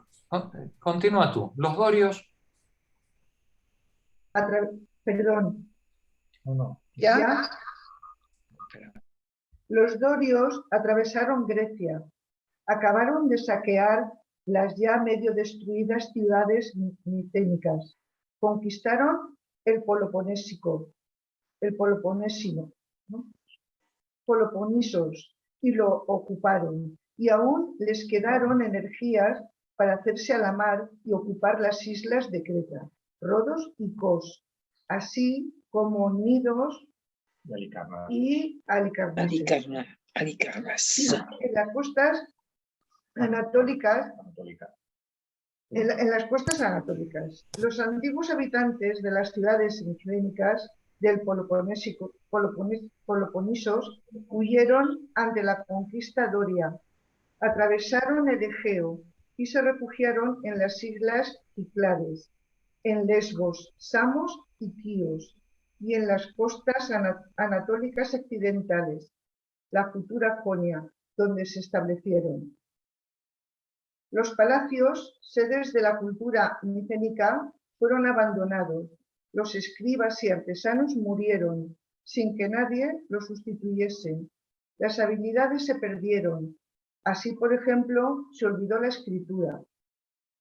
continúa tú. Los dorios. Perdón. No. ¿Ya? Los dorios atravesaron Grecia, acabaron de saquear las ya medio destruidas ciudades micénicas, conquistaron el Peloponeso, ¿no? Peloponisos, y lo ocuparon, y aún les quedaron energías para hacerse a la mar y ocupar las islas de Creta, Rodos y Kos, así como Nidos y Halicarnas. En las costas anatólicas, los antiguos habitantes de las ciudades micénicas del Peloponisos huyeron ante la conquista doria, atravesaron el Egeo y se refugiaron en las islas Cíclades, en Lesbos, Samos y Quíos, y en las costas anatólicas occidentales, la futura Jonia, donde se establecieron. Los palacios, sedes de la cultura micénica, fueron abandonados. Los escribas y artesanos murieron, sin que nadie los sustituyese. Las habilidades se perdieron. Así, por ejemplo, se olvidó la escritura.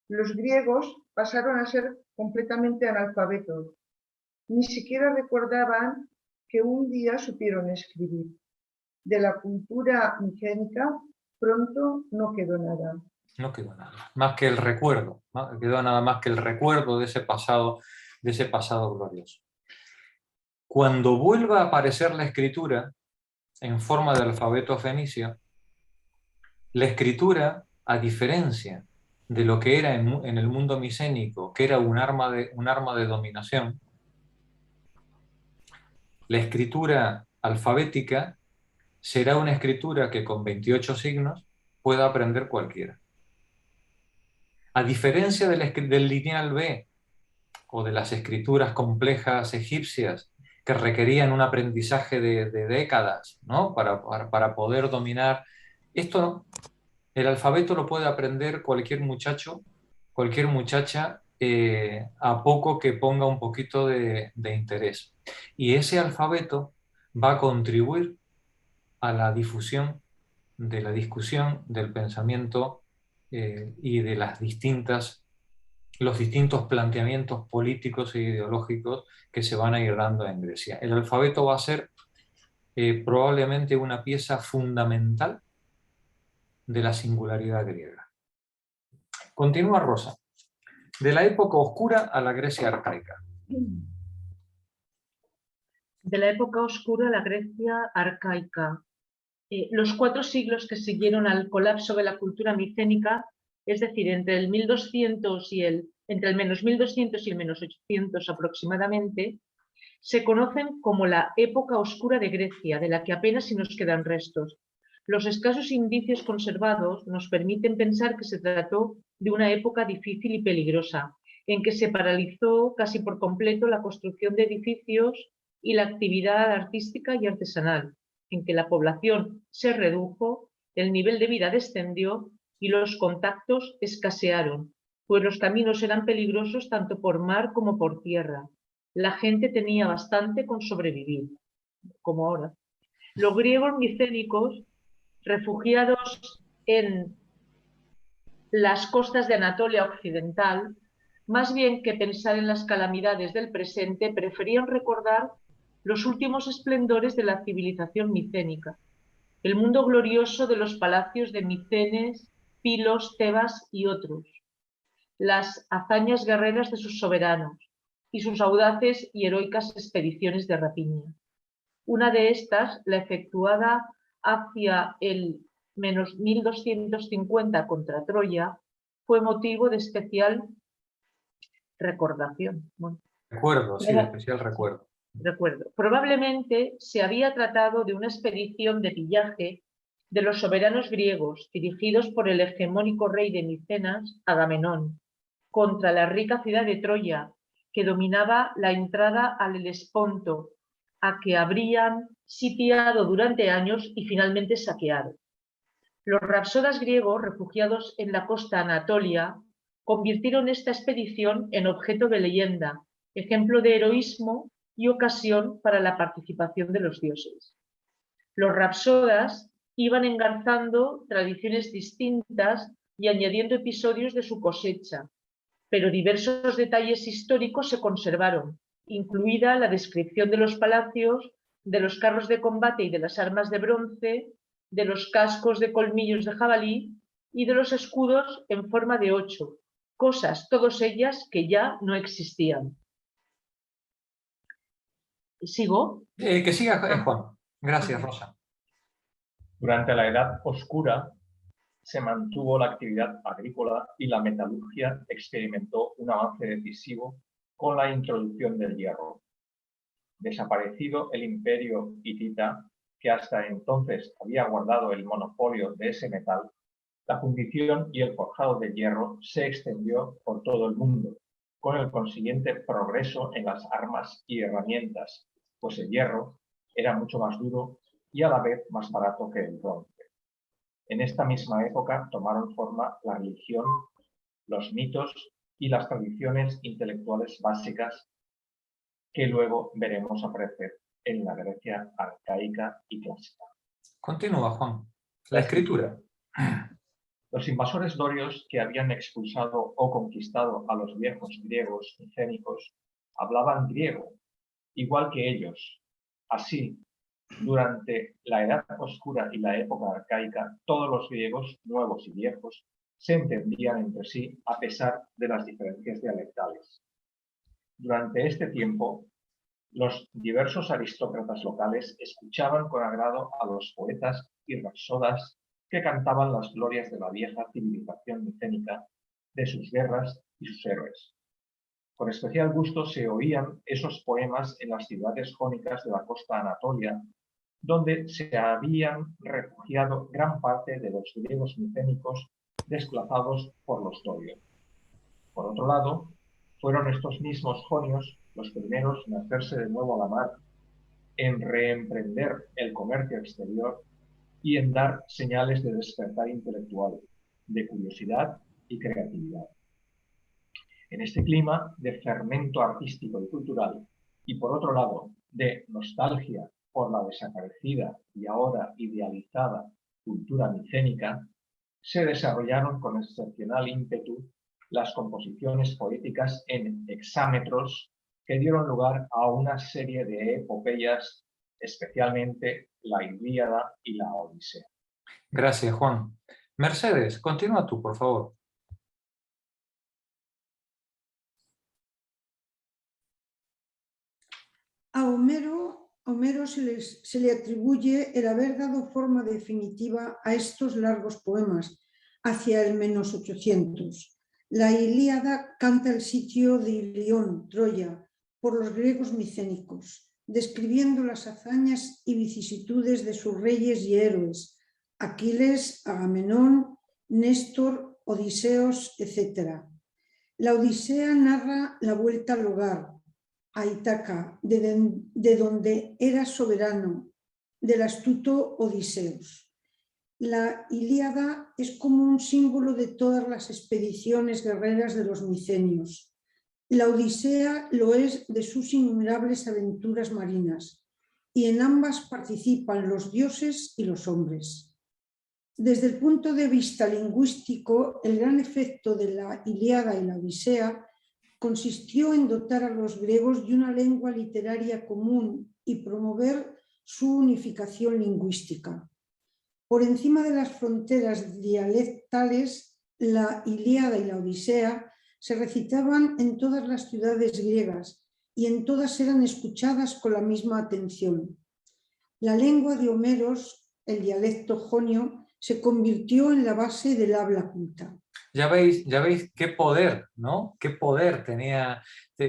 Los griegos pasaron a ser completamente analfabetos. Ni siquiera recordaban que un día supieron escribir. De la cultura micénica pronto no quedó nada. No quedó nada, más que el recuerdo, no quedó nada más que el recuerdo de ese pasado glorioso. Cuando vuelva a aparecer la escritura en forma de alfabeto fenicio, la escritura, a diferencia de lo que era en el mundo micénico, que era un arma de dominación, la escritura alfabética será una escritura que con 28 signos pueda aprender cualquiera. A diferencia del lineal B o de las escrituras complejas egipcias que requerían un aprendizaje de décadas, ¿no? para poder dominar, esto no. El alfabeto lo puede aprender cualquier muchacho, cualquier muchacha, a poco que ponga un poquito de interés. Y ese alfabeto va a contribuir a la difusión de la discusión, del pensamiento y de los distintos planteamientos políticos e ideológicos que se van a ir dando en Grecia. El alfabeto va a ser probablemente una pieza fundamental de la singularidad griega. Continúa Rosa. De la época oscura a la Grecia arcaica. De la época oscura a la Grecia arcaica. Los 4 siglos que siguieron al colapso de la cultura micénica, es decir, entre el menos 1200 y el menos 800 aproximadamente, se conocen como la época oscura de Grecia, de la que apenas si nos quedan restos. Los escasos indicios conservados nos permiten pensar que se trató de una época difícil y peligrosa, en que se paralizó casi por completo la construcción de edificios y la actividad artística y artesanal, en que la población se redujo, el nivel de vida descendió y los contactos escasearon, pues los caminos eran peligrosos tanto por mar como por tierra. La gente tenía bastante con sobrevivir, como ahora. Los griegos micénicos, refugiados en las costas de Anatolia occidental, más bien que pensar en las calamidades del presente, preferían recordar los últimos esplendores de la civilización micénica, el mundo glorioso de los palacios de Micenes, Pilos, Tebas y otros, las hazañas guerreras de sus soberanos y sus audaces y heroicas expediciones de rapiña. Una de estas, la efectuada hacia el menos 1250 contra Troya, fue motivo de especial recordación. Bueno, Recuerdo, sí, de especial recuerdo. Recuerdo. Probablemente se había tratado de una expedición de pillaje de los soberanos griegos dirigidos por el hegemónico rey de Micenas, Agamenón, contra la rica ciudad de Troya, que dominaba la entrada al Helesponto, a que habrían sitiado durante años y finalmente saqueado. Los rapsodas griegos, refugiados en la costa anatolia, convirtieron esta expedición en objeto de leyenda, ejemplo de heroísmo y ocasión para la participación de los dioses. Los rapsodas iban engarzando tradiciones distintas y añadiendo episodios de su cosecha, pero diversos detalles históricos se conservaron, incluida la descripción de los palacios, de los carros de combate y de las armas de bronce, de los cascos de colmillos de jabalí y de los escudos en forma de 8, cosas todas ellas que ya no existían. ¿Sigo? Que siga Juan. Gracias, Rosa. Durante la Edad Oscura se mantuvo la actividad agrícola y la metalurgia experimentó un avance decisivo con la introducción del hierro. Desaparecido el imperio hitita, que hasta entonces había guardado el monopolio de ese metal, la fundición y el forjado de hierro se extendió por todo el mundo, con el consiguiente progreso en las armas y herramientas, pues el hierro era mucho más duro y a la vez más barato que el bronce. En esta misma época tomaron forma la religión, los mitos y las tradiciones intelectuales básicas que luego veremos aparecer en la Grecia arcaica y clásica. Continúa, Juan. La escritura. Los invasores dorios que habían expulsado o conquistado a los viejos griegos micénicos hablaban griego, igual que ellos. Así, durante la Edad Oscura y la época arcaica, todos los griegos, nuevos y viejos, se entendían entre sí a pesar de las diferencias dialectales. Durante este tiempo, los diversos aristócratas locales escuchaban con agrado a los poetas y rapsodas que cantaban las glorias de la vieja civilización micénica, de sus guerras y sus héroes. Con especial gusto se oían esos poemas en las ciudades jónicas de la costa anatolia, donde se habían refugiado gran parte de los griegos micénicos desplazados por los dorios. Por otro lado, fueron estos mismos jonios los primeros en hacerse de nuevo a la mar, en reemprender el comercio exterior y en dar señales de despertar intelectual, de curiosidad y creatividad. En este clima de fermento artístico y cultural, y por otro lado, de nostalgia por la desaparecida y ahora idealizada cultura micénica, se desarrollaron con excepcional ímpetu las composiciones poéticas en hexámetros que dieron lugar a una serie de epopeyas, especialmente la Ilíada y la Odisea. Gracias, Juan. Mercedes, continúa tú, por favor. A Homero se le atribuye el haber dado forma definitiva a estos largos poemas hacia el menos 800. La Ilíada canta el sitio de Ilión, Troya, por los griegos micénicos, describiendo las hazañas y vicisitudes de sus reyes y héroes, Aquiles, Agamenón, Néstor, Odiseos, etc. La Odisea narra la vuelta al hogar, a Ítaca, de donde era soberano, del astuto Odiseos. La Ilíada es como un símbolo de todas las expediciones guerreras de los micenios. La Odisea lo es de sus innumerables aventuras marinas, y en ambas participan los dioses y los hombres. Desde el punto de vista lingüístico, el gran efecto de la Ilíada y la Odisea consistió en dotar a los griegos de una lengua literaria común y promover su unificación lingüística. Por encima de las fronteras dialectales, la Ilíada y la Odisea se recitaban en todas las ciudades griegas y en todas eran escuchadas con la misma atención. La lengua de Homeros, el dialecto jonio, se convirtió en la base del habla culta. Ya veis qué poder, ¿no? Qué poder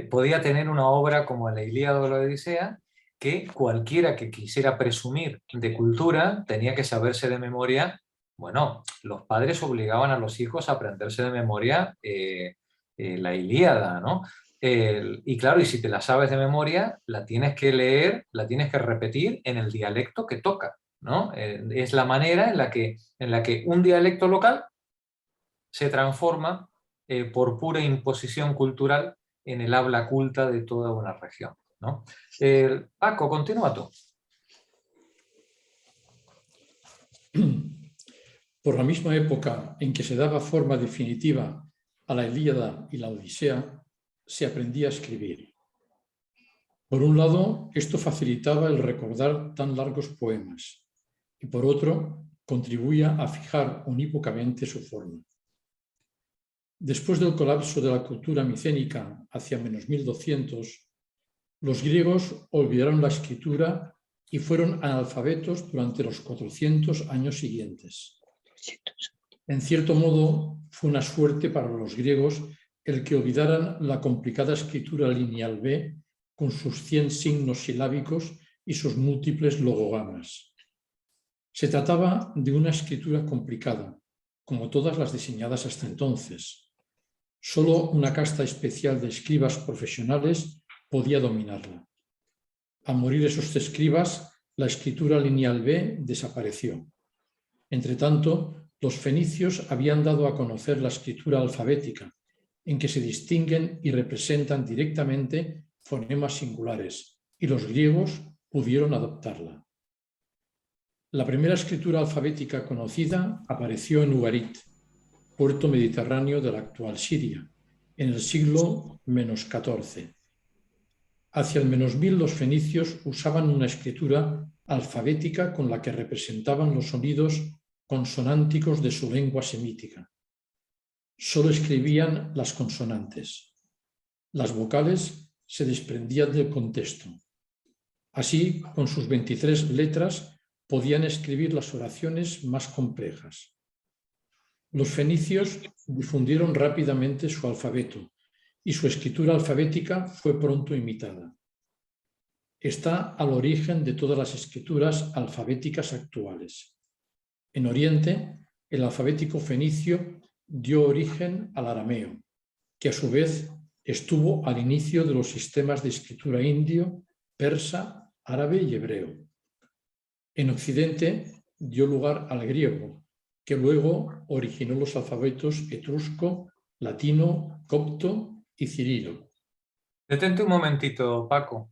podía tener una obra como la Ilíada o la Odisea, que cualquiera que quisiera presumir de cultura tenía que saberse de memoria. Bueno, los padres obligaban a los hijos a aprenderse de memoria la Ilíada, ¿no? Y claro, y si te la sabes de memoria, la tienes que leer, la tienes que repetir en el dialecto que toca, ¿no? Es la manera en la que un dialecto local se transforma por pura imposición cultural en el habla culta de toda una región, ¿no? Paco, continúa tú. Por la misma época en que se daba forma definitiva a la Ilíada y la Odisea, se aprendía a escribir. Por un lado, esto facilitaba el recordar tan largos poemas, y por otro, contribuía a fijar unívocamente su forma. Después del colapso de la cultura micénica hacia menos 1200, los griegos olvidaron la escritura y fueron analfabetos durante los 400 años siguientes. En cierto modo, fue una suerte para los griegos el que olvidaran la complicada escritura lineal B con sus 100 signos silábicos y sus múltiples logogamas. Se trataba de una escritura complicada, como todas las diseñadas hasta entonces. Solo una casta especial de escribas profesionales podía dominarla. Al morir esos escribas, la escritura lineal B desapareció. Entretanto, los fenicios habían dado a conocer la escritura alfabética, en que se distinguen y representan directamente fonemas singulares, y los griegos pudieron adoptarla. La primera escritura alfabética conocida apareció en Ugarit, puerto mediterráneo de la actual Siria, en el siglo -14. Hacia el -1000 los fenicios usaban una escritura alfabética con la que representaban los sonidos consonánticos de su lengua semítica. Solo escribían las consonantes. Las vocales se desprendían del contexto. Así, con sus 23 letras, podían escribir las oraciones más complejas. Los fenicios difundieron rápidamente su alfabeto y su escritura alfabética fue pronto imitada. Está al origen de todas las escrituras alfabéticas actuales. En Oriente, el alfabético fenicio dio origen al arameo, que a su vez estuvo al inicio de los sistemas de escritura indio, persa, árabe y hebreo. En Occidente dio lugar al griego, que luego originó los alfabetos etrusco, latino, copto y cirilo. Detente un momentito, Paco,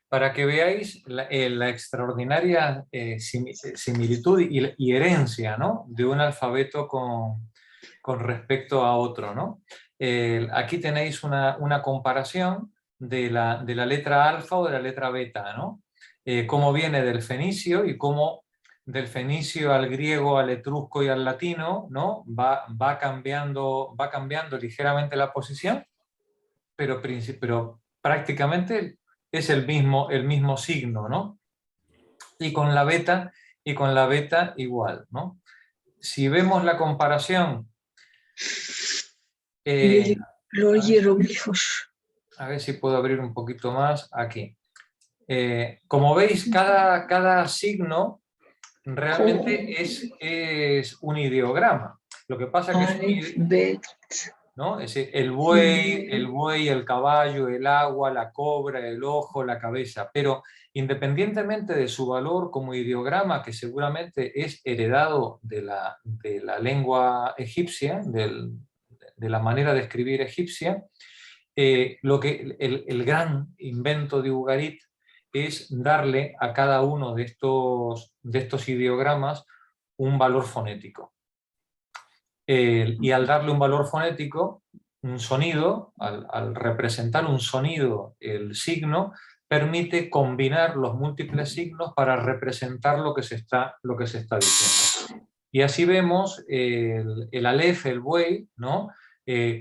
para que veáis la extraordinaria similitud y herencia, ¿no?, de un alfabeto con respecto a otro, ¿no? Aquí tenéis una comparación de la letra alfa o de la letra beta, ¿no? Cómo viene del fenicio y cómo del fenicio al griego, al etrusco y al latino, ¿no?, va cambiando ligeramente la posición, pero prácticamente es el mismo signo, ¿no? Y con la beta igual, ¿no? Si vemos la comparación, los hieroglifos. A ver si puedo abrir un poquito más aquí. Como veis, cada signo realmente es un ideograma. Lo que pasa que ¿no? Es el buey, el caballo, el agua, la cobra, el ojo, la cabeza. Pero independientemente de su valor como ideograma, que seguramente es heredado de la lengua egipcia, de la manera de escribir egipcia, el gran invento de Ugarit es darle a cada uno de estos ideogramas un valor fonético. Y al darle un valor fonético, un sonido, al representar un sonido, el signo, permite combinar los múltiples signos para representar lo que se está diciendo. Y así vemos el alef, el buey, ¿no?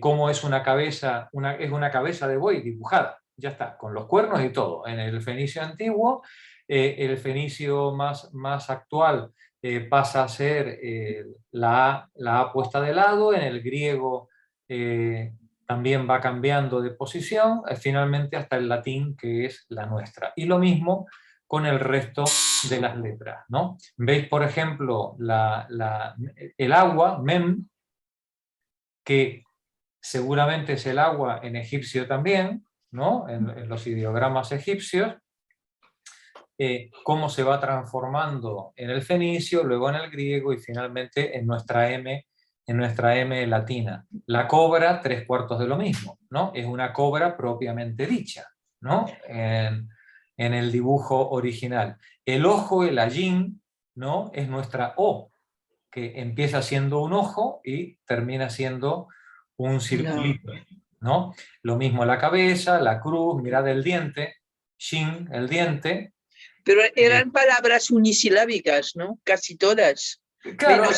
Cómo es una cabeza de buey dibujada, ya está, con los cuernos y todo. En el fenicio antiguo, el fenicio más actual pasa a ser la A puesta de lado, en el griego también va cambiando de posición, finalmente hasta el latín, que es la nuestra. Y lo mismo con el resto de las letras, ¿no? Veis, por ejemplo, el agua, mem, que seguramente es el agua en egipcio también, ¿no? En los ideogramas egipcios, cómo se va transformando en el fenicio, luego en el griego y finalmente en nuestra M latina. La cobra, 3/4 de lo mismo, ¿no? Es una cobra propiamente dicha, ¿no? En el dibujo original. El ojo, el ayin, ¿no? Es nuestra O, que empieza siendo un ojo y termina siendo un circulito, ¿no? Lo mismo la cabeza, la cruz, mirad el diente, shin, el diente. Pero eran palabras unisilábicas, ¿no? Casi todas. Claro,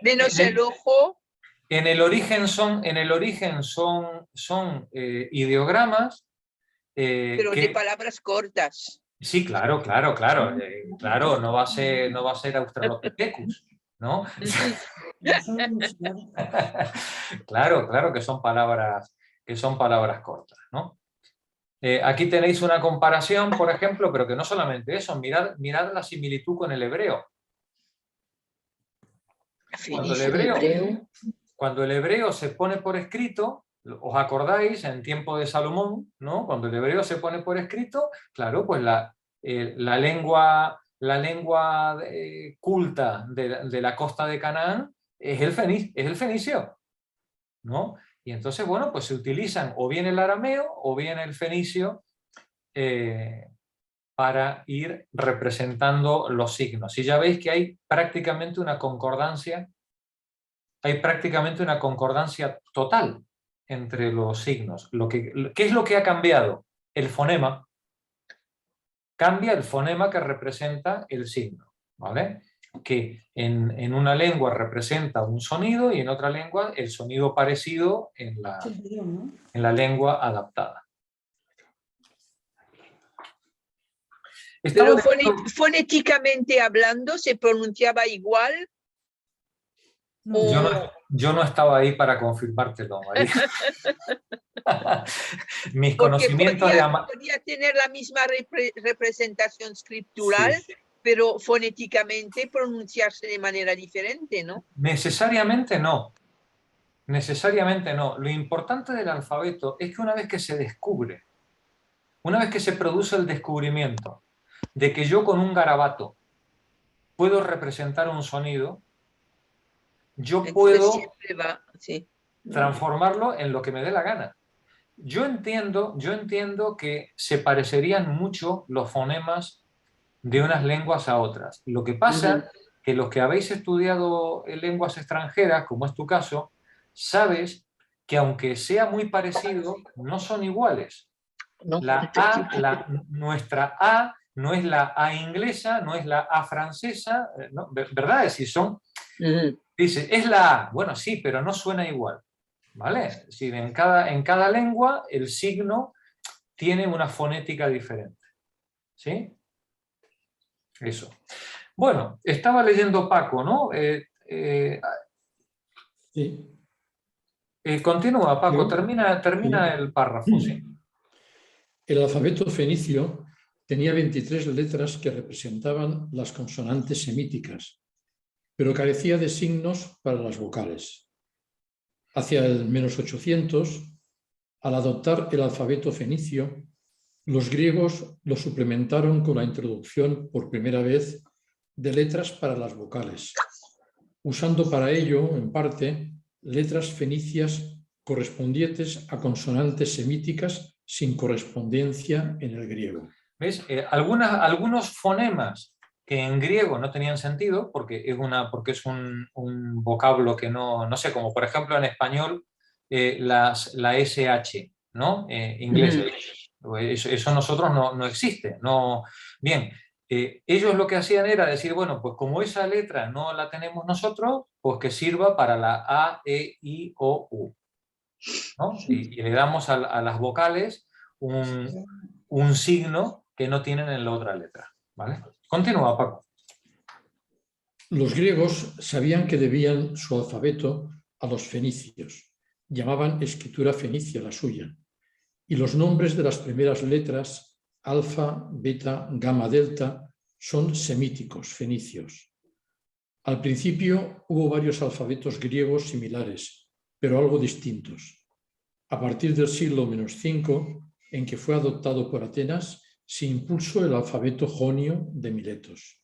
menos el ojo. En el origen son ideogramas. Pero de palabras cortas. Sí, claro. Claro, no va a ser Australopithecus, ¿no? Claro que son palabras cortas, ¿no? Aquí tenéis una comparación, por ejemplo, pero que no solamente eso, mirad la similitud con el hebreo. Cuando el hebreo se pone por escrito, ¿os acordáis? En tiempo de Salomón, ¿no? Cuando el hebreo se pone por escrito, claro, pues la lengua culta de la costa de Canaán es el fenicio, ¿no? Y entonces, bueno, pues se utilizan o bien el arameo o bien el fenicio para ir representando los signos. Y ya veis que hay prácticamente una concordancia total entre los signos. ¿Qué es lo que ha cambiado? El fonema. Cambia el fonema que representa el signo, ¿vale? Que en una lengua representa un sonido y en otra lengua el sonido parecido en la lengua adaptada. Pero fonéticamente hablando, ¿se pronunciaba igual? Yo no estaba ahí para confirmártelo, María. Mis conocimientos podía tener la misma representación escritural, sí, pero fonéticamente pronunciarse de manera diferente, ¿no? Necesariamente no. Lo importante del alfabeto es que una vez que se descubre, una vez que se produce el descubrimiento de que yo con un garabato puedo representar un sonido, yo puedo transformarlo en lo que me dé la gana. Yo entiendo que se parecerían mucho los fonemas de unas lenguas a otras. Lo que pasa que los que habéis estudiado lenguas extranjeras, como es tu caso, sabes que aunque sea muy parecido, no son iguales. Nuestra A no es la A inglesa, no es la A francesa, ¿no? ¿Verdad? Es decir, dice, es la A. Bueno, sí, pero no suena igual. ¿Vale? Es decir, en cada lengua el signo tiene una fonética diferente. ¿Sí? Eso. Bueno, estaba leyendo Paco, ¿no? Sí. Continúa, Paco, termina el párrafo. ¿Sí? El alfabeto fenicio tenía 23 letras que representaban las consonantes semíticas, pero carecía de signos para las vocales. Hacia el -800, al adoptar el alfabeto fenicio, los griegos lo suplementaron con la introducción por primera vez de letras para las vocales, usando para ello, en parte, letras fenicias correspondientes a consonantes semíticas sin correspondencia en el griego. ¿Ves? Algunos fonemas que en griego no tenían sentido, porque es un vocablo que no sé, como por ejemplo en español la SH, ¿no? Inglesa. Eso nosotros no existe. No. Bien, ellos lo que hacían era decir, bueno, pues como esa letra no la tenemos nosotros, pues que sirva para la A, E, I, O, U, ¿no? Y le damos a las vocales un signo que no tienen en la otra letra, ¿vale? Continúa, Paco. Los griegos sabían que debían su alfabeto a los fenicios, llamaban escritura fenicia la suya, y los nombres de las primeras letras alfa, beta, gamma, delta, son semíticos, fenicios. Al principio hubo varios alfabetos griegos similares, pero algo distintos. A partir del siglo -5, en que fue adoptado por Atenas, se impuso el alfabeto jonio de Miletos.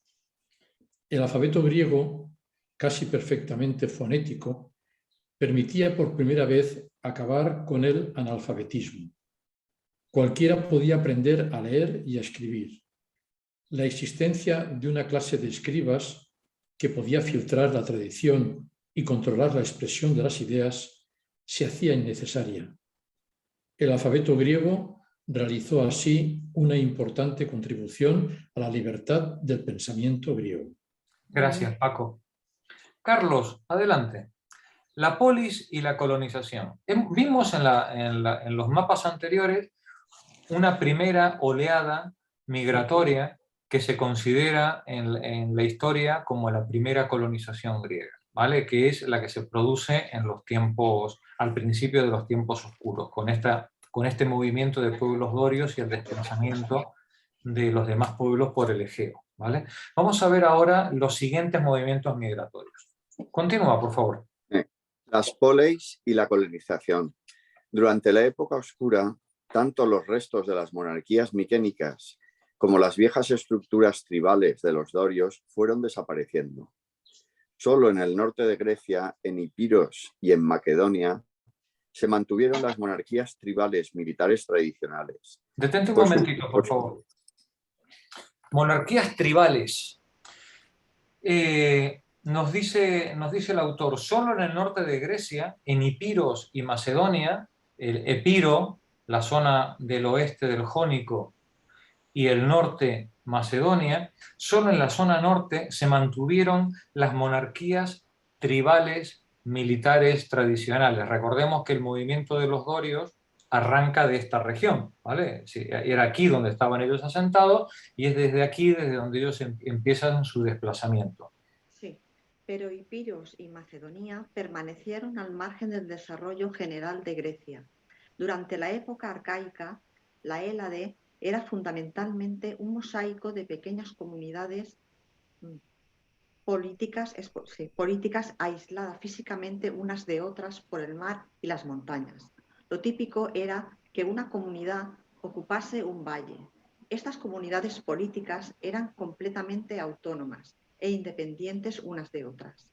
El alfabeto griego, casi perfectamente fonético, permitía por primera vez acabar con el analfabetismo. Cualquiera podía aprender a leer y a escribir. La existencia de una clase de escribas que podía filtrar la tradición y controlar la expresión de las ideas se hacía innecesaria. El alfabeto griego realizó así una importante contribución a la libertad del pensamiento griego. Gracias, Paco. Carlos, adelante. La polis y la colonización. Vimos en los mapas anteriores una primera oleada migratoria que se considera en la historia como la primera colonización griega, ¿vale? Que es la que se produce en los tiempos, al principio de los tiempos oscuros, con este movimiento de pueblos dorios y el desplazamiento de los demás pueblos por el Egeo, ¿vale? Vamos a ver ahora los siguientes movimientos migratorios. Continúa, por favor. Las poleis y la colonización. Durante la época oscura, tanto los restos de las monarquías miquénicas como las viejas estructuras tribales de los dorios fueron desapareciendo. Solo en el norte de Grecia, en Ipiros y en Macedonia, se mantuvieron las monarquías tribales militares tradicionales. Detente un momentito, por favor. Monarquías tribales. Nos dice el autor, solo en el norte de Grecia, en Ipiros y Macedonia, el Epiro, la zona del oeste del Jónico, y el norte, Macedonia, solo en la zona norte se mantuvieron las monarquías tribales militares tradicionales. Recordemos que el movimiento de los dorios arranca de esta región, ¿vale? Sí, era aquí donde estaban ellos asentados y es desde aquí desde donde ellos empiezan su desplazamiento. Sí, pero Ipiros y Macedonia permanecieron al margen del desarrollo general de Grecia. Durante la época arcaica, la Hélade era fundamentalmente un mosaico de pequeñas comunidades políticas aisladas físicamente unas de otras por el mar y las montañas. Lo típico era que una comunidad ocupase un valle. Estas comunidades políticas eran completamente autónomas e independientes unas de otras.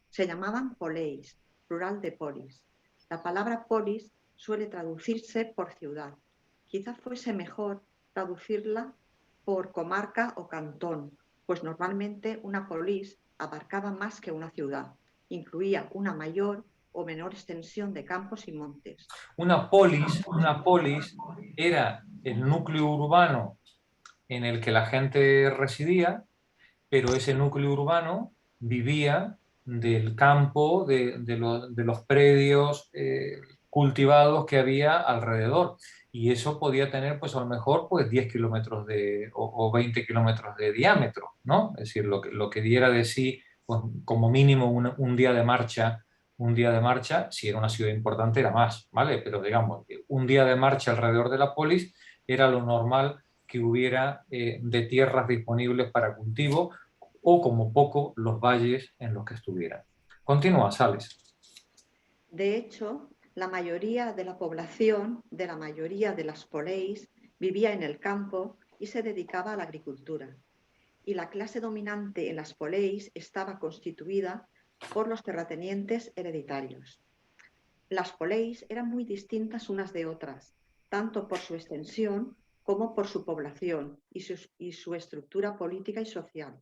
Se llamaban poleis, plural de polis. La palabra polis suele traducirse por ciudad. Quizás fuese mejor traducirla por comarca o cantón, pues normalmente una polis abarcaba más que una ciudad. Incluía una mayor o menor extensión de campos y montes. Una polis era el núcleo urbano en el que la gente residía, pero ese núcleo urbano vivía del campo, de los predios cultivados que había alrededor. Y eso podía tener, pues a lo mejor, pues 10 kilómetros o 20 kilómetros de diámetro, ¿no? Es decir, lo que diera de sí, pues, como mínimo un día de marcha. Un día de marcha, si era una ciudad importante, era más, ¿vale? Pero digamos, un día de marcha alrededor de la polis era lo normal que hubiera de tierras disponibles para cultivo o, como poco, los valles en los que estuvieran. Continúa, Sales. De hecho, la mayoría de la población de la mayoría de las poleis vivía en el campo y se dedicaba a la agricultura. Y la clase dominante en las poleis estaba constituida por los terratenientes hereditarios. Las poleis eran muy distintas unas de otras, tanto por su extensión como por su población y su estructura política y social.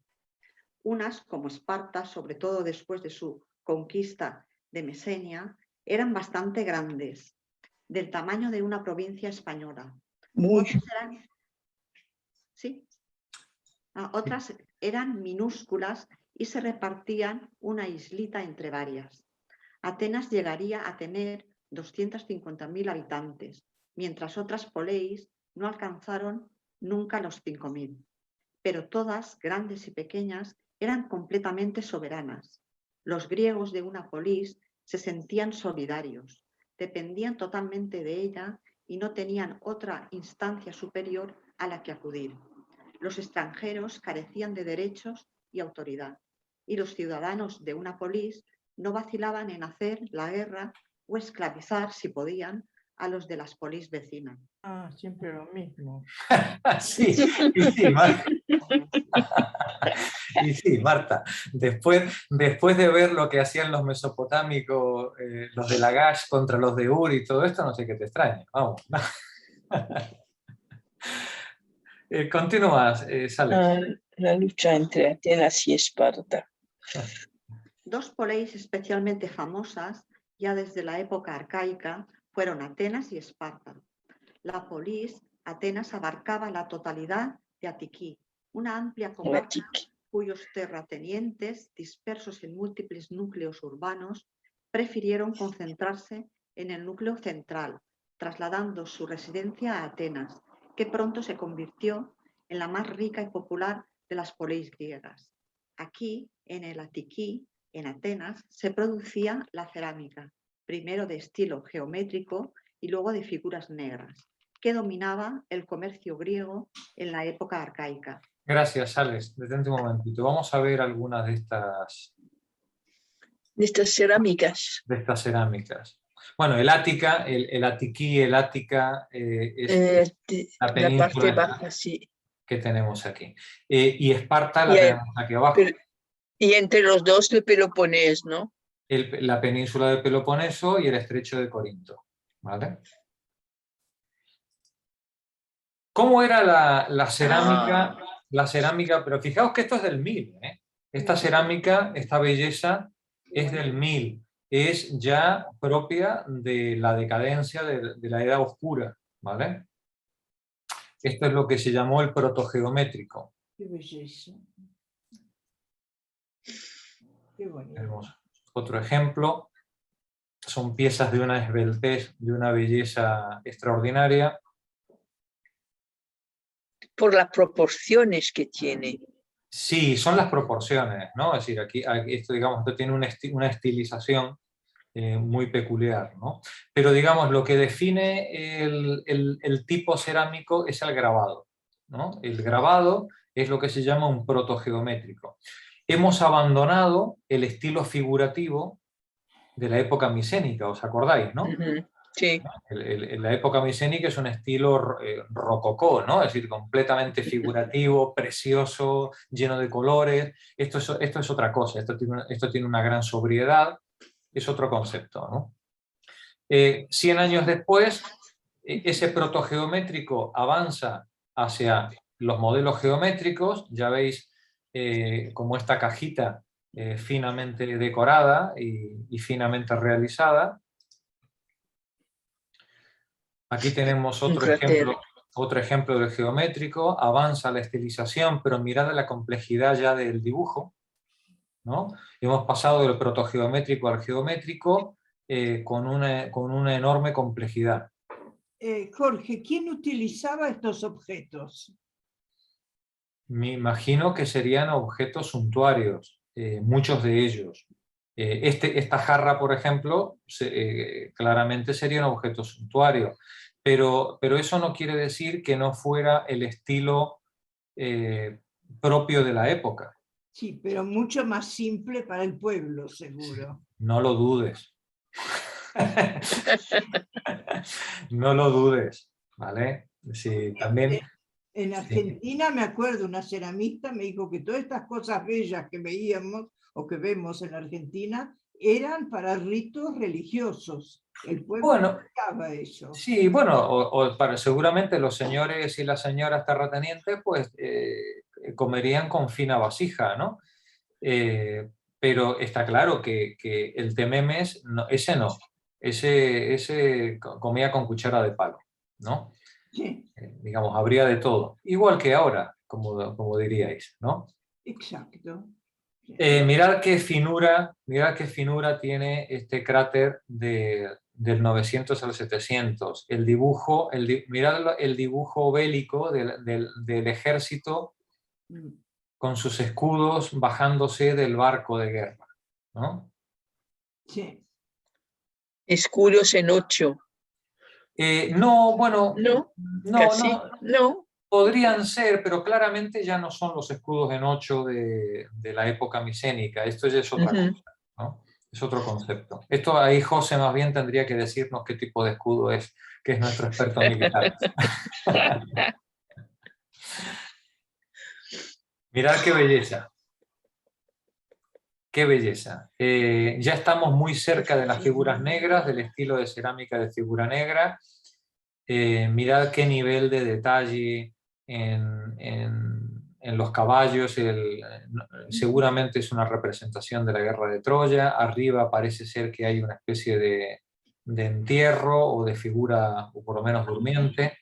Unas, como Esparta, sobre todo después de su conquista de Mesenia, eran bastante grandes, del tamaño de una provincia española. Otras eran minúsculas y se repartían una islita entre varias. Atenas llegaría a tener 250.000 habitantes, mientras otras poleis no alcanzaron nunca los 5.000. Pero todas, grandes y pequeñas, eran completamente soberanas. Los griegos de una polis se sentían solidarios, dependían totalmente de ella y no tenían otra instancia superior a la que acudir. Los extranjeros carecían de derechos y autoridad, y los ciudadanos de una polis no vacilaban en hacer la guerra o esclavizar, si podían, a los de las polis vecinas. Ah, siempre lo mismo. Sí, y sí, Marta. Y sí, Marta, después de ver lo que hacían los mesopotámicos, los de Lagash contra los de Ur y todo esto, no sé qué te extraña. Vamos. Continúas, Sales. La lucha entre Atenas y Esparta. Dos poleis especialmente famosas, ya desde la época arcaica, fueron Atenas y Esparta. La polis, Atenas, abarcaba la totalidad de Atiquí, una amplia comarca cuyos terratenientes, dispersos en múltiples núcleos urbanos, prefirieron concentrarse en el núcleo central, trasladando su residencia a Atenas, que pronto se convirtió en la más rica y popular de las poleis griegas. Aquí, en el Atiquí, en Atenas, se producía la cerámica, primero de estilo geométrico y luego de figuras negras, que dominaba el comercio griego en la época arcaica. Gracias, Sales. Detente un momentito. Vamos a ver algunas de estas cerámicas. De estas cerámicas. Bueno, el Ática, el Atiquí, el Ática es la península parte baja, sí. que tenemos aquí. Y Esparta la tenemos aquí abajo. Y entre los dos el Peloponés, ¿no? La península de Peloponeso y el estrecho de Corinto. ¿Vale? ¿Cómo era la cerámica? La cerámica, pero fijaos que esto es del 1000, ¿eh? Esta cerámica, esta belleza es del 1000. Es ya propia de la decadencia de la Edad Oscura, ¿vale? Esto es lo que se llamó el protogeométrico. Qué belleza. Qué bonito. Hermoso. Otro ejemplo, son piezas de una esbeltez, de una belleza extraordinaria. Por las proporciones que tiene. Sí, son las proporciones, ¿no? Es decir, aquí esto, digamos, esto tiene una estilización muy peculiar, ¿no? Pero, digamos, lo que define el tipo cerámico es el grabado, ¿no? El grabado es lo que se llama un protogeométrico. Hemos abandonado el estilo figurativo de la época micénica, ¿os acordáis, no? Sí. La época micénica es un estilo rococó, ¿no? Es decir, completamente figurativo, precioso, lleno de colores. Esto es otra cosa, esto tiene una gran sobriedad, es otro concepto, ¿no? 100 años después, ese protogeométrico avanza hacia los modelos geométricos, ya veis como esta cajita finamente decorada y finamente realizada. Aquí tenemos otro ejemplo del geométrico, avanza la estilización, pero mirad la complejidad ya del dibujo, ¿no? Hemos pasado del protogeométrico al geométrico con una enorme complejidad. Jorge, ¿quién utilizaba estos objetos? Me imagino que serían objetos suntuarios, muchos de ellos. Esta jarra, por ejemplo, claramente sería un objeto suntuario, pero eso no quiere decir que no fuera el estilo propio de la época. Sí, pero mucho más simple para el pueblo, seguro. No lo dudes. No lo dudes, ¿vale? Sí, también... En Argentina, me acuerdo, una ceramista me dijo que todas estas cosas bellas que veíamos o que vemos en Argentina eran para ritos religiosos. El pueblo buscaba eso. Sí, bueno, seguramente los señores y las señoras terratenientes pues comerían con fina vasija, ¿no? Pero está claro que el tememes, no, ese comía con cuchara de palo, ¿no? Sí. Digamos, habría de todo. Igual que ahora, como diríais, ¿no? Exacto. Mirad qué finura tiene este cráter del 900 al 700. Mirad el dibujo bélico del ejército con sus escudos bajándose del barco de guerra, ¿no? Sí. Escudos en 8. No, bueno, no, no, casi, no. Podrían ser, pero claramente ya no son los escudos en 8 de la época micénica. Esto ya es otra cosa, ¿no? Es otro concepto. Esto ahí José más bien tendría que decirnos qué tipo de escudo es, que es nuestro experto militar. Mirad qué belleza. Qué belleza. Ya estamos muy cerca de las figuras negras, del estilo de cerámica de figura negra. Mirad qué nivel de detalle en los caballos. Seguramente es una representación de la guerra de Troya. Arriba parece ser que hay una especie de entierro o de figura, o por lo menos durmiente.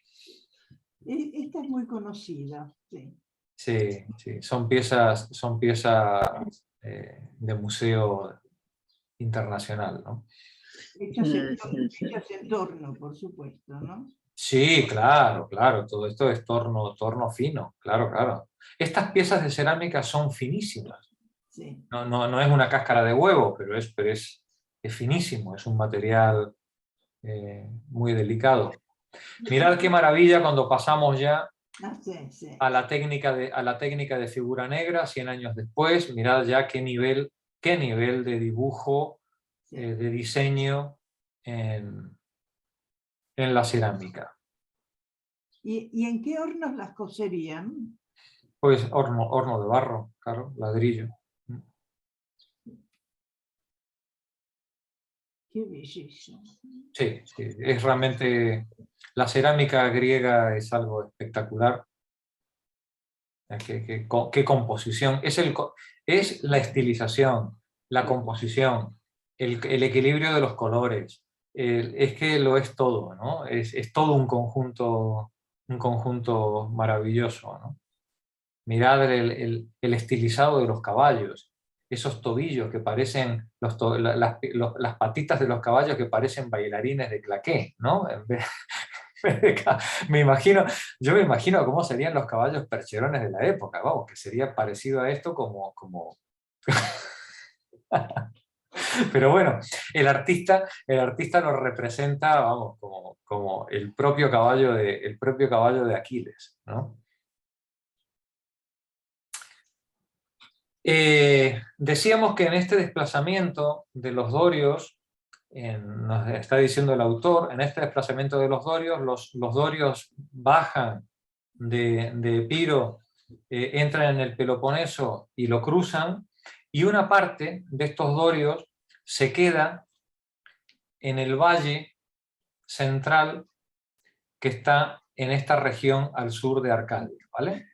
Esta es muy conocida, sí. Sí, sí, son piezas de museo internacional, ¿no? Hechas en torno, por supuesto, ¿no? Sí, claro, claro, todo esto es torno fino, claro, claro. Estas piezas de cerámica son finísimas. Sí. No es una cáscara de huevo, pero es finísimo, es un material muy delicado. Mirad qué maravilla cuando pasamos ya a la técnica de figura negra, 100 años después. Mirad ya qué nivel de dibujo, de diseño en la cerámica. ¿Y en qué hornos las cocerían? Pues horno de barro, claro, ladrillo. Qué belleza. Sí, sí, es realmente... La cerámica griega es algo espectacular. Qué composición. Es la estilización, la composición, el equilibrio de los colores. Es que lo es todo, ¿no? Es todo un conjunto maravilloso, ¿no? Mirad el estilizado de los caballos, esos tobillos que parecen, las patitas de los caballos que parecen bailarines de claqué, ¿no? Yo me imagino cómo serían los caballos percherones de la época, vamos, que sería parecido a esto como... Pero bueno, el artista lo representa, vamos, como el propio caballo de Aquiles, ¿no? Decíamos que en este desplazamiento de los dorios, nos está diciendo el autor, en este desplazamiento de los dorios bajan de Epiro, entran en el Peloponeso y lo cruzan, y una parte de estos dorios se queda en el valle central que está en esta región al sur de Arcadia, ¿vale?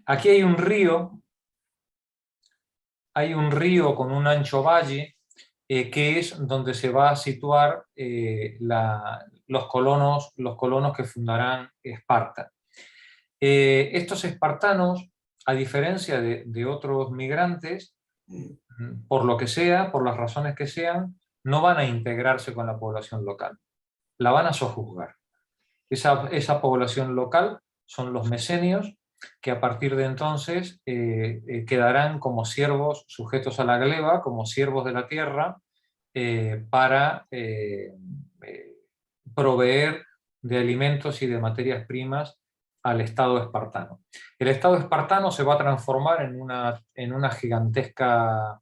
Aquí hay un río con un ancho valle, que es donde se va a situar los colonos que fundarán Esparta. Estos espartanos, a diferencia de otros migrantes, por lo que sea, por las razones que sean, no van a integrarse con la población local, la van a sojuzgar. Esa población local son los mesenios, que a partir de entonces quedarán como siervos sujetos a la gleba, como siervos de la tierra, para proveer de alimentos y de materias primas al Estado espartano. El Estado espartano se va a transformar en una gigantesca,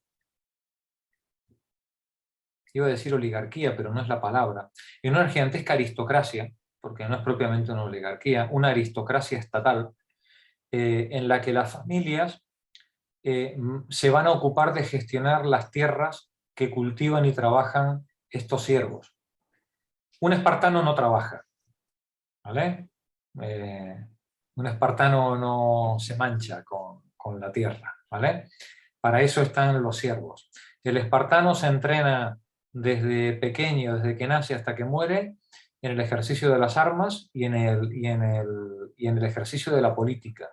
iba a decir oligarquía, pero no es la palabra, en una gigantesca aristocracia, porque no es propiamente una oligarquía, una aristocracia estatal, en la que las familias se van a ocupar de gestionar las tierras que cultivan y trabajan estos siervos. Un espartano no trabaja, ¿vale? Un espartano no se mancha con la tierra, ¿vale? Para eso están los siervos. El espartano se entrena desde pequeño, desde que nace hasta que muere, en el ejercicio de las armas y en el ejercicio de la política.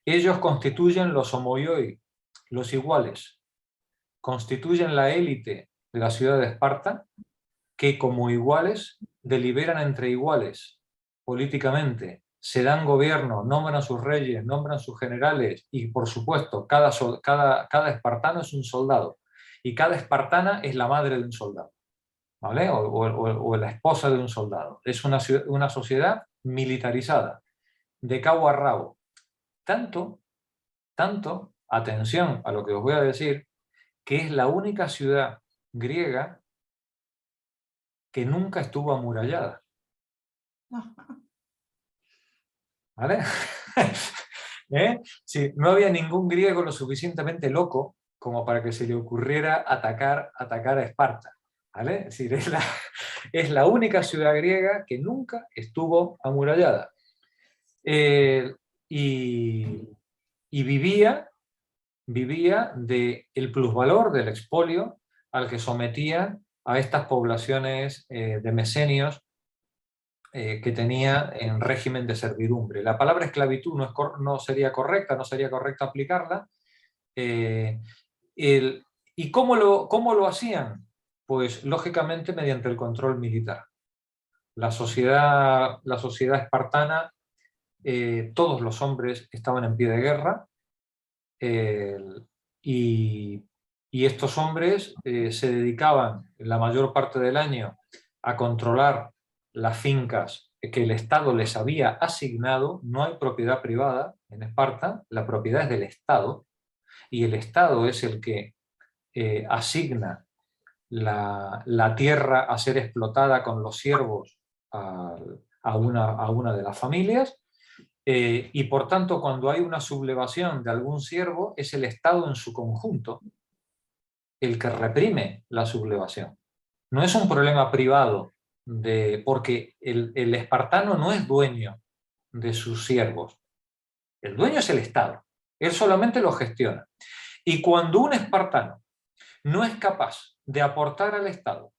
Ellos constituyen los homoioi, los iguales. Constituyen la élite de la ciudad de Esparta, que como iguales deliberan entre iguales políticamente, se dan gobierno, nombran sus reyes, nombran sus generales y, por supuesto, cada espartano es un soldado y cada espartana es la madre de un soldado, ¿vale? O la esposa de un soldado. Es una sociedad militarizada, de cabo a rabo. Tanto, atención a lo que os voy a decir, que es la única ciudad griega que nunca estuvo amurallada. ¿Vale? Sí, no había ningún griego lo suficientemente loco como para que se le ocurriera atacar a Esparta. ¿Vale? Es decir, es la única ciudad griega que nunca estuvo amurallada. Y vivía del plusvalor del expolio al que sometían a estas poblaciones de mesenios que tenía en régimen de servidumbre. La palabra esclavitud no sería correcta aplicarla. ¿Y cómo lo hacían? Pues lógicamente mediante el control militar. La sociedad espartana, todos los hombres estaban en pie de guerra, y estos hombres se dedicaban la mayor parte del año a controlar las fincas que el Estado les había asignado. No hay propiedad privada en Esparta, la propiedad es del Estado, y el Estado es el que asigna la tierra a ser explotada con los siervos a una de las familias, y por tanto cuando hay una sublevación de algún siervo es el Estado en su conjunto el que reprime la sublevación. No es un problema privado, porque el espartano no es dueño de sus siervos. El dueño es el Estado. Él solamente lo gestiona. Y cuando un espartano no es capaz de aportar al Estado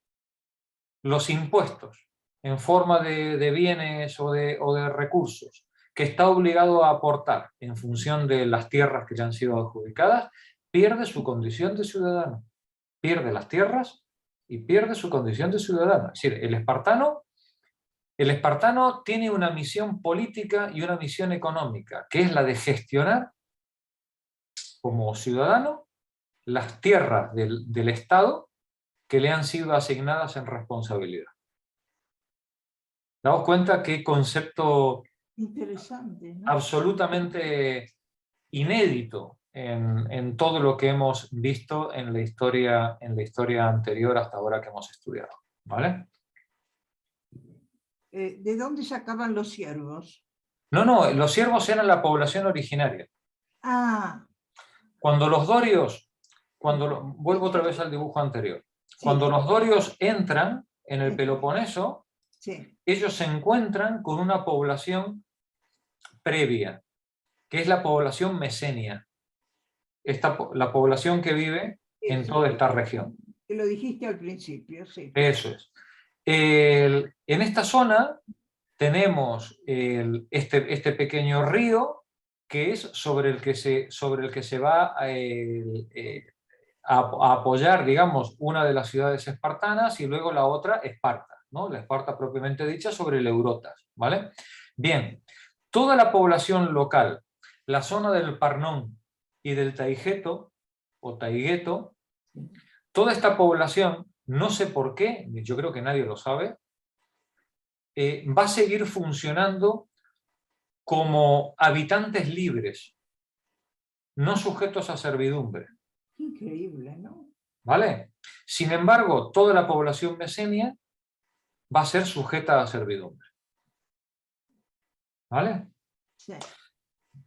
los impuestos en forma de bienes o de recursos que está obligado a aportar en función de las tierras que le han sido adjudicadas, pierde su condición de ciudadano. Pierde las tierras y pierde su condición de ciudadano. Es decir, el espartano tiene una misión política y una misión económica, que es la de gestionar como ciudadano las tierras del Estado que le han sido asignadas en responsabilidad. Daos cuenta qué concepto interesante, ¿no? Absolutamente inédito en todo lo que hemos visto en la historia anterior hasta ahora que hemos estudiado. ¿Vale? ¿De dónde sacaban los siervos? No, los siervos eran la población originaria. Ah. Cuando los dorios, vuelvo otra vez al dibujo anterior, cuando los dorios entran en el Peloponeso, ellos se encuentran con una población previa, que es la población mesenia, la población que vive en toda esta región. Que lo dijiste al principio, sí. Eso es. En esta zona tenemos este pequeño río que es sobre el que se va a apoyar, digamos, una de las ciudades espartanas y luego la otra Esparta, ¿no? La Esparta propiamente dicha sobre el Eurotas, ¿vale? Bien, toda la población local, la zona del Parnón y del Taigeto, o Taigeto, toda esta población, no sé por qué, yo creo que nadie lo sabe, va a seguir funcionando como habitantes libres, no sujetos a servidumbre. Increíble, ¿no? ¿Vale? Sin embargo, toda la población mesenia va a ser sujeta a servidumbre. ¿Vale? Sí.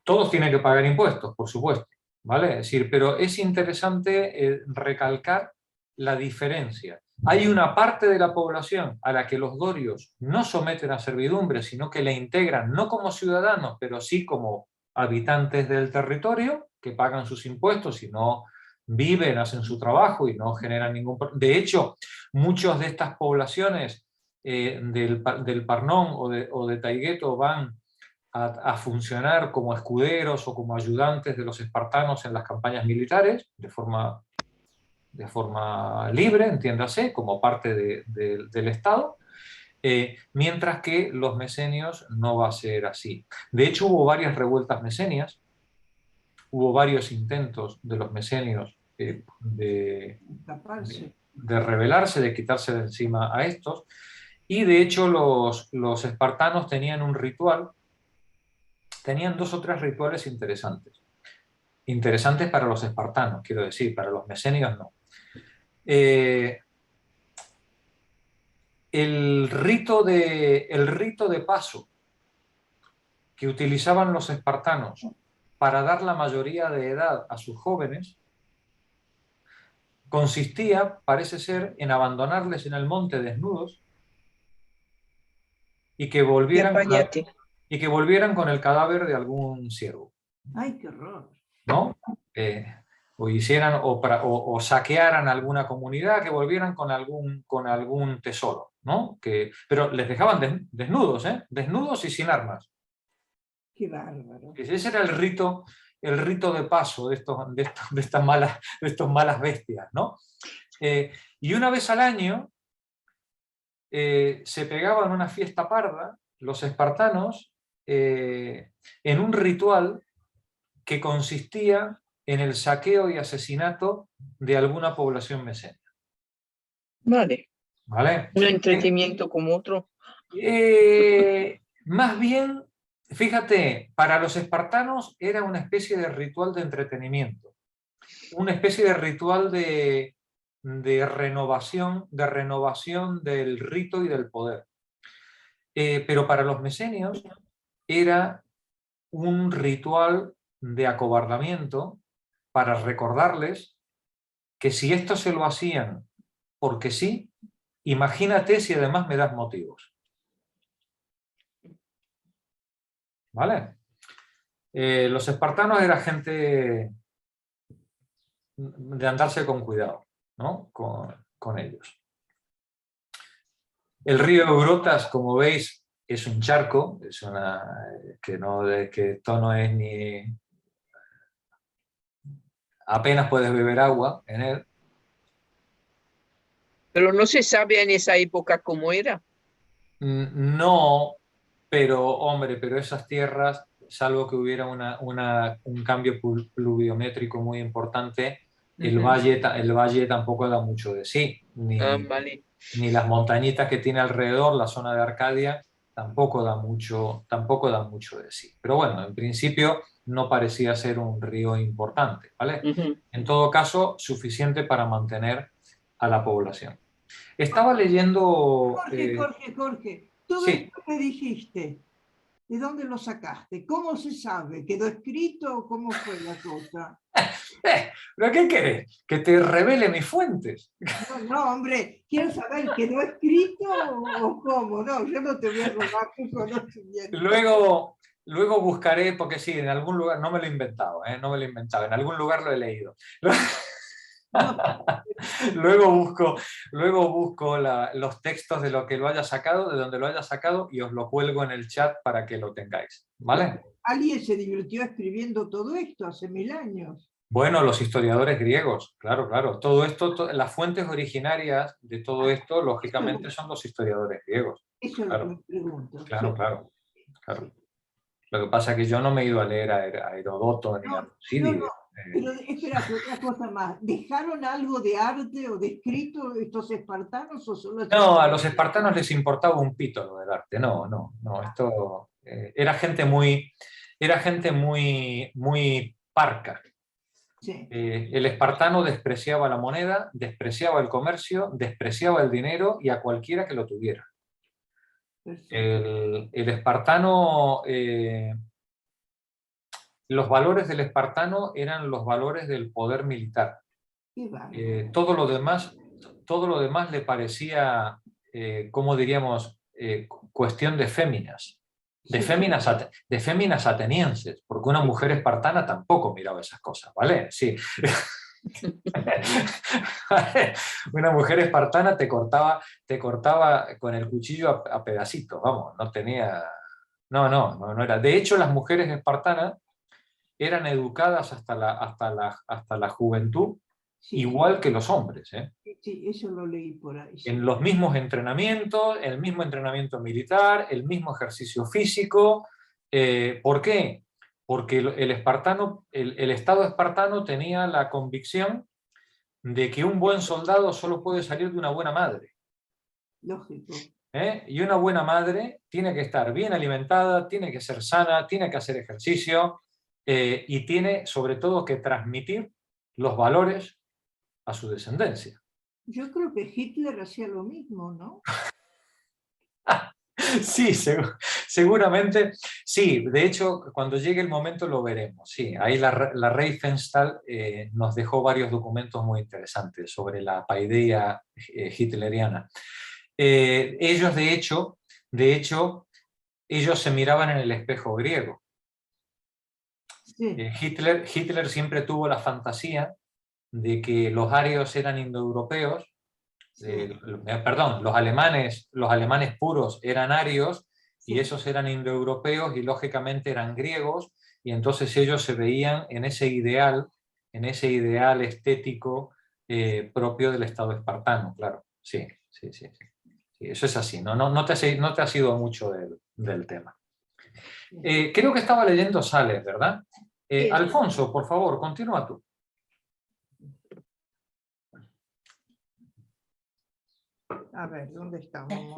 Todos tienen que pagar impuestos, por supuesto, ¿vale? Es decir, pero es interesante recalcar la diferencia. Hay una parte de la población a la que los dorios no someten a servidumbre, sino que la integran no como ciudadanos, pero sí como habitantes del territorio, que pagan sus impuestos y no viven, hacen su trabajo y no generan ningún problema. De hecho, muchas de estas poblaciones del Parnón o de Taigeto van a funcionar como escuderos o como ayudantes de los espartanos en las campañas militares, de forma libre, entiéndase, como parte del Estado, mientras que los mesenios no va a ser así. De hecho, hubo varias revueltas mesenias, hubo varios intentos de los mesenios de rebelarse, de quitarse de encima a estos, y de hecho los espartanos tenían un ritual tenían 2 o 3 rituales interesantes. Interesantes para los espartanos, quiero decir, para los mesenios no. El rito de paso que utilizaban los espartanos para dar la mayoría de edad a sus jóvenes consistía, parece ser, en abandonarles en el monte desnudos y que volvieran con el cadáver de algún ciervo. ¡Ay, qué horror! ¿No? O saquearan alguna comunidad, que volvieran con algún tesoro, ¿no? Pero les dejaban desnudos, desnudos y sin armas. ¡Qué bárbaro! Ese era el rito de paso de estas malas bestias, ¿no? Y una vez al año se pegaban una fiesta parda, los espartanos, en un ritual que consistía en el saqueo y asesinato de alguna población mesenia. Vale. ¿Vale? Un entretenimiento como otro. Más bien, fíjate, para los espartanos era una especie de ritual de entretenimiento, una especie de ritual de renovación del rito y del poder. Pero para los mesenios era un ritual de acobardamiento para recordarles que si esto se lo hacían porque sí, imagínate si además me das motivos. ¿Vale? Los espartanos eran gente de andarse con cuidado, ¿no? Con ellos. El río Eurotas, como veis, es un charco, que esto no es ni... Apenas puedes beber agua en él. Pero no se sabe en esa época cómo era. No, pero esas tierras, salvo que hubiera un cambio pluviométrico muy importante, el valle tampoco da mucho de sí. Vale. Ni las montañitas que tiene alrededor, la zona de Arcadia, tampoco da mucho de sí. Pero bueno, en principio no parecía ser un río importante, ¿vale? En todo caso, suficiente para mantener a la población. Estaba leyendo... Jorge, todo esto que dijiste, ¿de dónde lo sacaste? ¿Cómo se sabe? ¿Quedó escrito o cómo fue la cosa? ¿Pero qué querés? ¿Que te revele mis fuentes? No, hombre, quiero saber, ¿quedó escrito o cómo? No, yo no te voy a robar tu conocimiento. Luego buscaré, porque sí, en algún lugar, no me lo he inventado, en algún lugar lo he leído. Luego busco los textos de lo que lo haya sacado, de donde lo haya sacado, y os lo cuelgo en el chat para que lo tengáis, ¿vale? Alguien se divirtió escribiendo todo esto hace 1000 años. Bueno, los historiadores griegos, claro. Todo esto, las fuentes originarias de todo esto, lógicamente, son los historiadores griegos. Eso es lo que me pregunto. Claro. Lo que pasa es que yo no me he ido a leer a Heródoto ni a Tucídides. Pero espérate, otra cosa más. ¿Dejaron algo de arte o de escrito estos espartanos o solo... No, a los espartanos les importaba un pito lo del arte. No. Esto era gente muy parca. Sí. El espartano despreciaba la moneda, despreciaba el comercio, despreciaba el dinero y a cualquiera que lo tuviera. El espartano... los valores del espartano eran los valores del poder militar. Todo lo demás le parecía, ¿cómo diríamos?, cuestión de féminas. De féminas atenienses, porque una mujer espartana tampoco miraba esas cosas, ¿vale? Sí. Una mujer espartana te cortaba con el cuchillo a pedacitos, vamos, no tenía... No era. De hecho, las mujeres espartanas eran educadas hasta la juventud, igual que los hombres. Sí, eso lo leí por ahí. Sí. En los mismos entrenamientos, el mismo entrenamiento militar, el mismo ejercicio físico. ¿Por qué? Porque el Estado espartano tenía la convicción de que un buen soldado solo puede salir de una buena madre. Lógico. Y una buena madre tiene que estar bien alimentada, tiene que ser sana, tiene que hacer ejercicio y tiene sobre todo que transmitir los valores a su descendencia. Yo creo que Hitler hacía lo mismo, ¿no? Sí, seguramente. Sí, de hecho, cuando llegue el momento lo veremos. Sí, ahí la Riefenstahl nos dejó varios documentos muy interesantes sobre la paideia hitleriana. Ellos, de hecho, ellos se miraban en el espejo griego. Sí. Hitler siempre tuvo la fantasía de que los arios eran indoeuropeos, perdón, los alemanes puros eran arios y esos eran indoeuropeos y lógicamente eran griegos, y entonces ellos se veían en ese ideal estético propio del Estado espartano, claro. Sí, eso es así, no te has ido mucho del tema. Creo que estaba leyendo Sales, ¿verdad? Alfonso, por favor, continúa tú. A ver, ¿dónde estamos?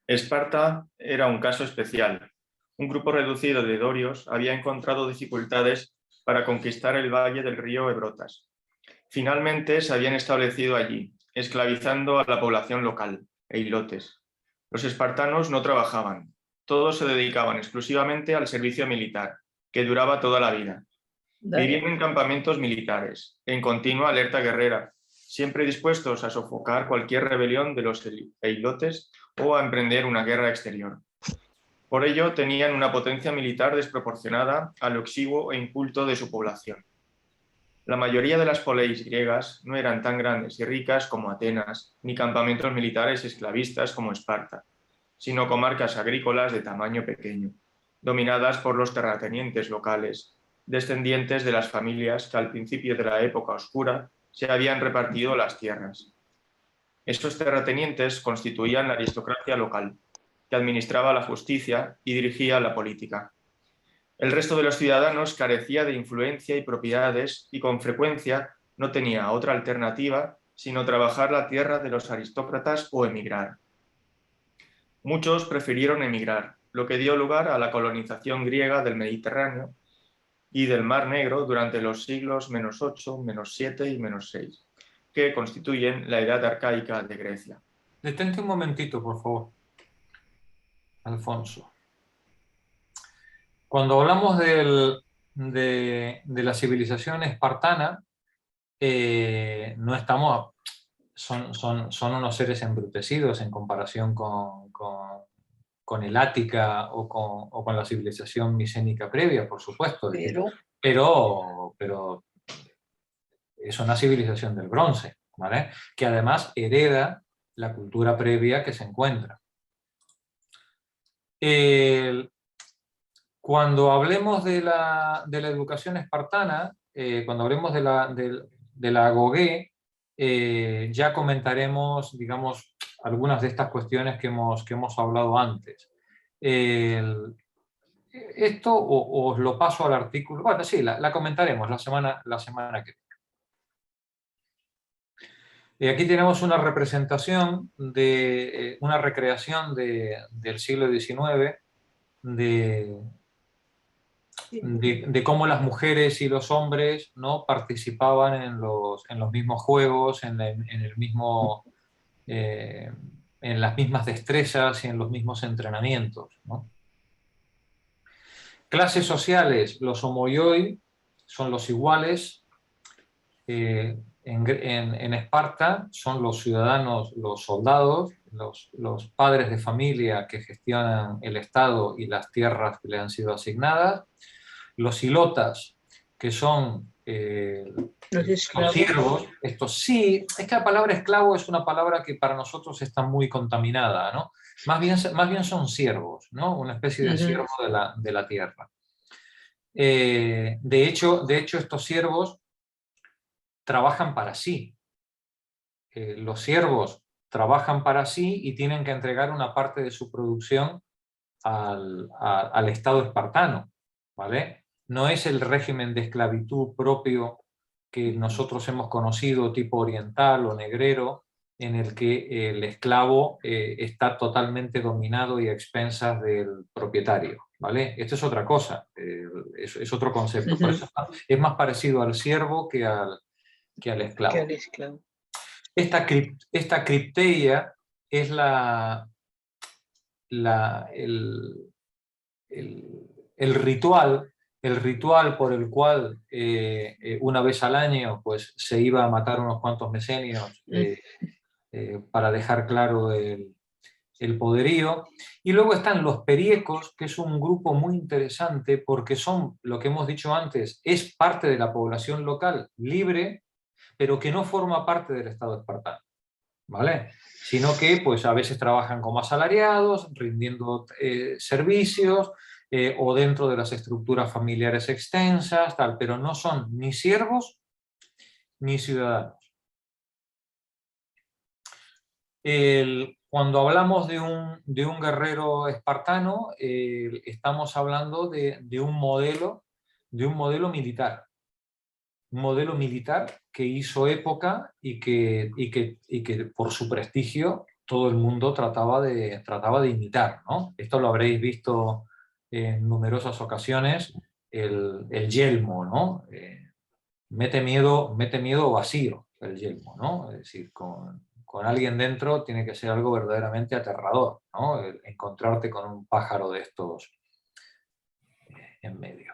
Esparta era un caso especial. Un grupo reducido de dorios había encontrado dificultades para conquistar el valle del río Ebrotas. Finalmente se habían establecido allí, esclavizando a la población local, eilotes. Los espartanos no trabajaban, todos se dedicaban exclusivamente al servicio militar, que duraba toda la vida. Vivían en campamentos militares, en continua alerta guerrera, siempre dispuestos a sofocar cualquier rebelión de los eilotes o a emprender una guerra exterior. Por ello, tenían una potencia militar desproporcionada a lo exiguo e inculto de su población. La mayoría de las poleis griegas no eran tan grandes y ricas como Atenas, ni campamentos militares esclavistas como Esparta, sino comarcas agrícolas de tamaño pequeño, dominadas por los terratenientes locales, descendientes de las familias que al principio de la época oscura se habían repartido las tierras. Estos terratenientes constituían la aristocracia local, que administraba la justicia y dirigía la política. El resto de los ciudadanos carecía de influencia y propiedades y con frecuencia no tenía otra alternativa sino trabajar la tierra de los aristócratas o emigrar. Muchos prefirieron emigrar, lo que dio lugar a la colonización griega del Mediterráneo y del Mar Negro durante los siglos -8, -7 y -6, que constituyen la edad arcaica de Grecia. Detente un momentito, por favor, Alfonso. Cuando hablamos de la civilización espartana, no estamos, son unos seres embrutecidos en comparación con el Ática o con la civilización micénica previa, por supuesto. Pero es una civilización del bronce, ¿vale? Que además hereda la cultura previa que se encuentra. Cuando hablemos de la educación espartana, cuando hablemos de la agogé, ya comentaremos, digamos, algunas de estas cuestiones que hemos hablado antes. Esto os lo paso al artículo, bueno, sí, la comentaremos la semana que viene. Aquí tenemos una representación, una recreación del siglo XIX, de cómo las mujeres y los hombres, ¿no?, participaban en los mismos juegos, en las mismas destrezas y en los mismos entrenamientos, ¿no? Clases sociales, los homoioi son los iguales. En Esparta son los ciudadanos, los soldados, los padres de familia que gestionan el Estado y las tierras que le han sido asignadas. Los ilotas, que son los siervos. Sí, es que la palabra esclavo es una palabra que para nosotros está muy contaminada, ¿no? Más bien son siervos, ¿no? Una especie de siervo de la tierra. De hecho, estos siervos trabajan para sí. Los siervos trabajan para sí y tienen que entregar una parte de su producción al Estado espartano, ¿vale? No es el régimen de esclavitud propio que nosotros hemos conocido, tipo oriental o negrero, en el que el esclavo está totalmente dominado y a expensas del propietario, ¿vale? Esto es otra cosa, es otro concepto. Por eso es más parecido al siervo que al esclavo. Esta cripteia es el ritual por el cual una vez al año pues, se iba a matar unos cuantos mesenios para dejar claro el poderío. Y luego están los periecos, que es un grupo muy interesante porque son, lo que hemos dicho antes, es parte de la población local libre, pero que no forma parte del Estado espartano, ¿vale? Sino que pues, a veces trabajan como asalariados, rindiendo servicios, o dentro de las estructuras familiares extensas, tal, pero no son ni siervos ni ciudadanos. Cuando hablamos de un guerrero espartano, estamos hablando de un modelo militar. Un modelo militar que hizo época y que por su prestigio todo el mundo trataba de imitar, ¿no? Esto lo habréis visto en numerosas ocasiones, el yelmo, ¿no? Mete miedo vacío el yelmo, ¿no? Es decir, con alguien dentro tiene que ser algo verdaderamente aterrador, ¿no? Encontrarte con un pájaro de estos en medio.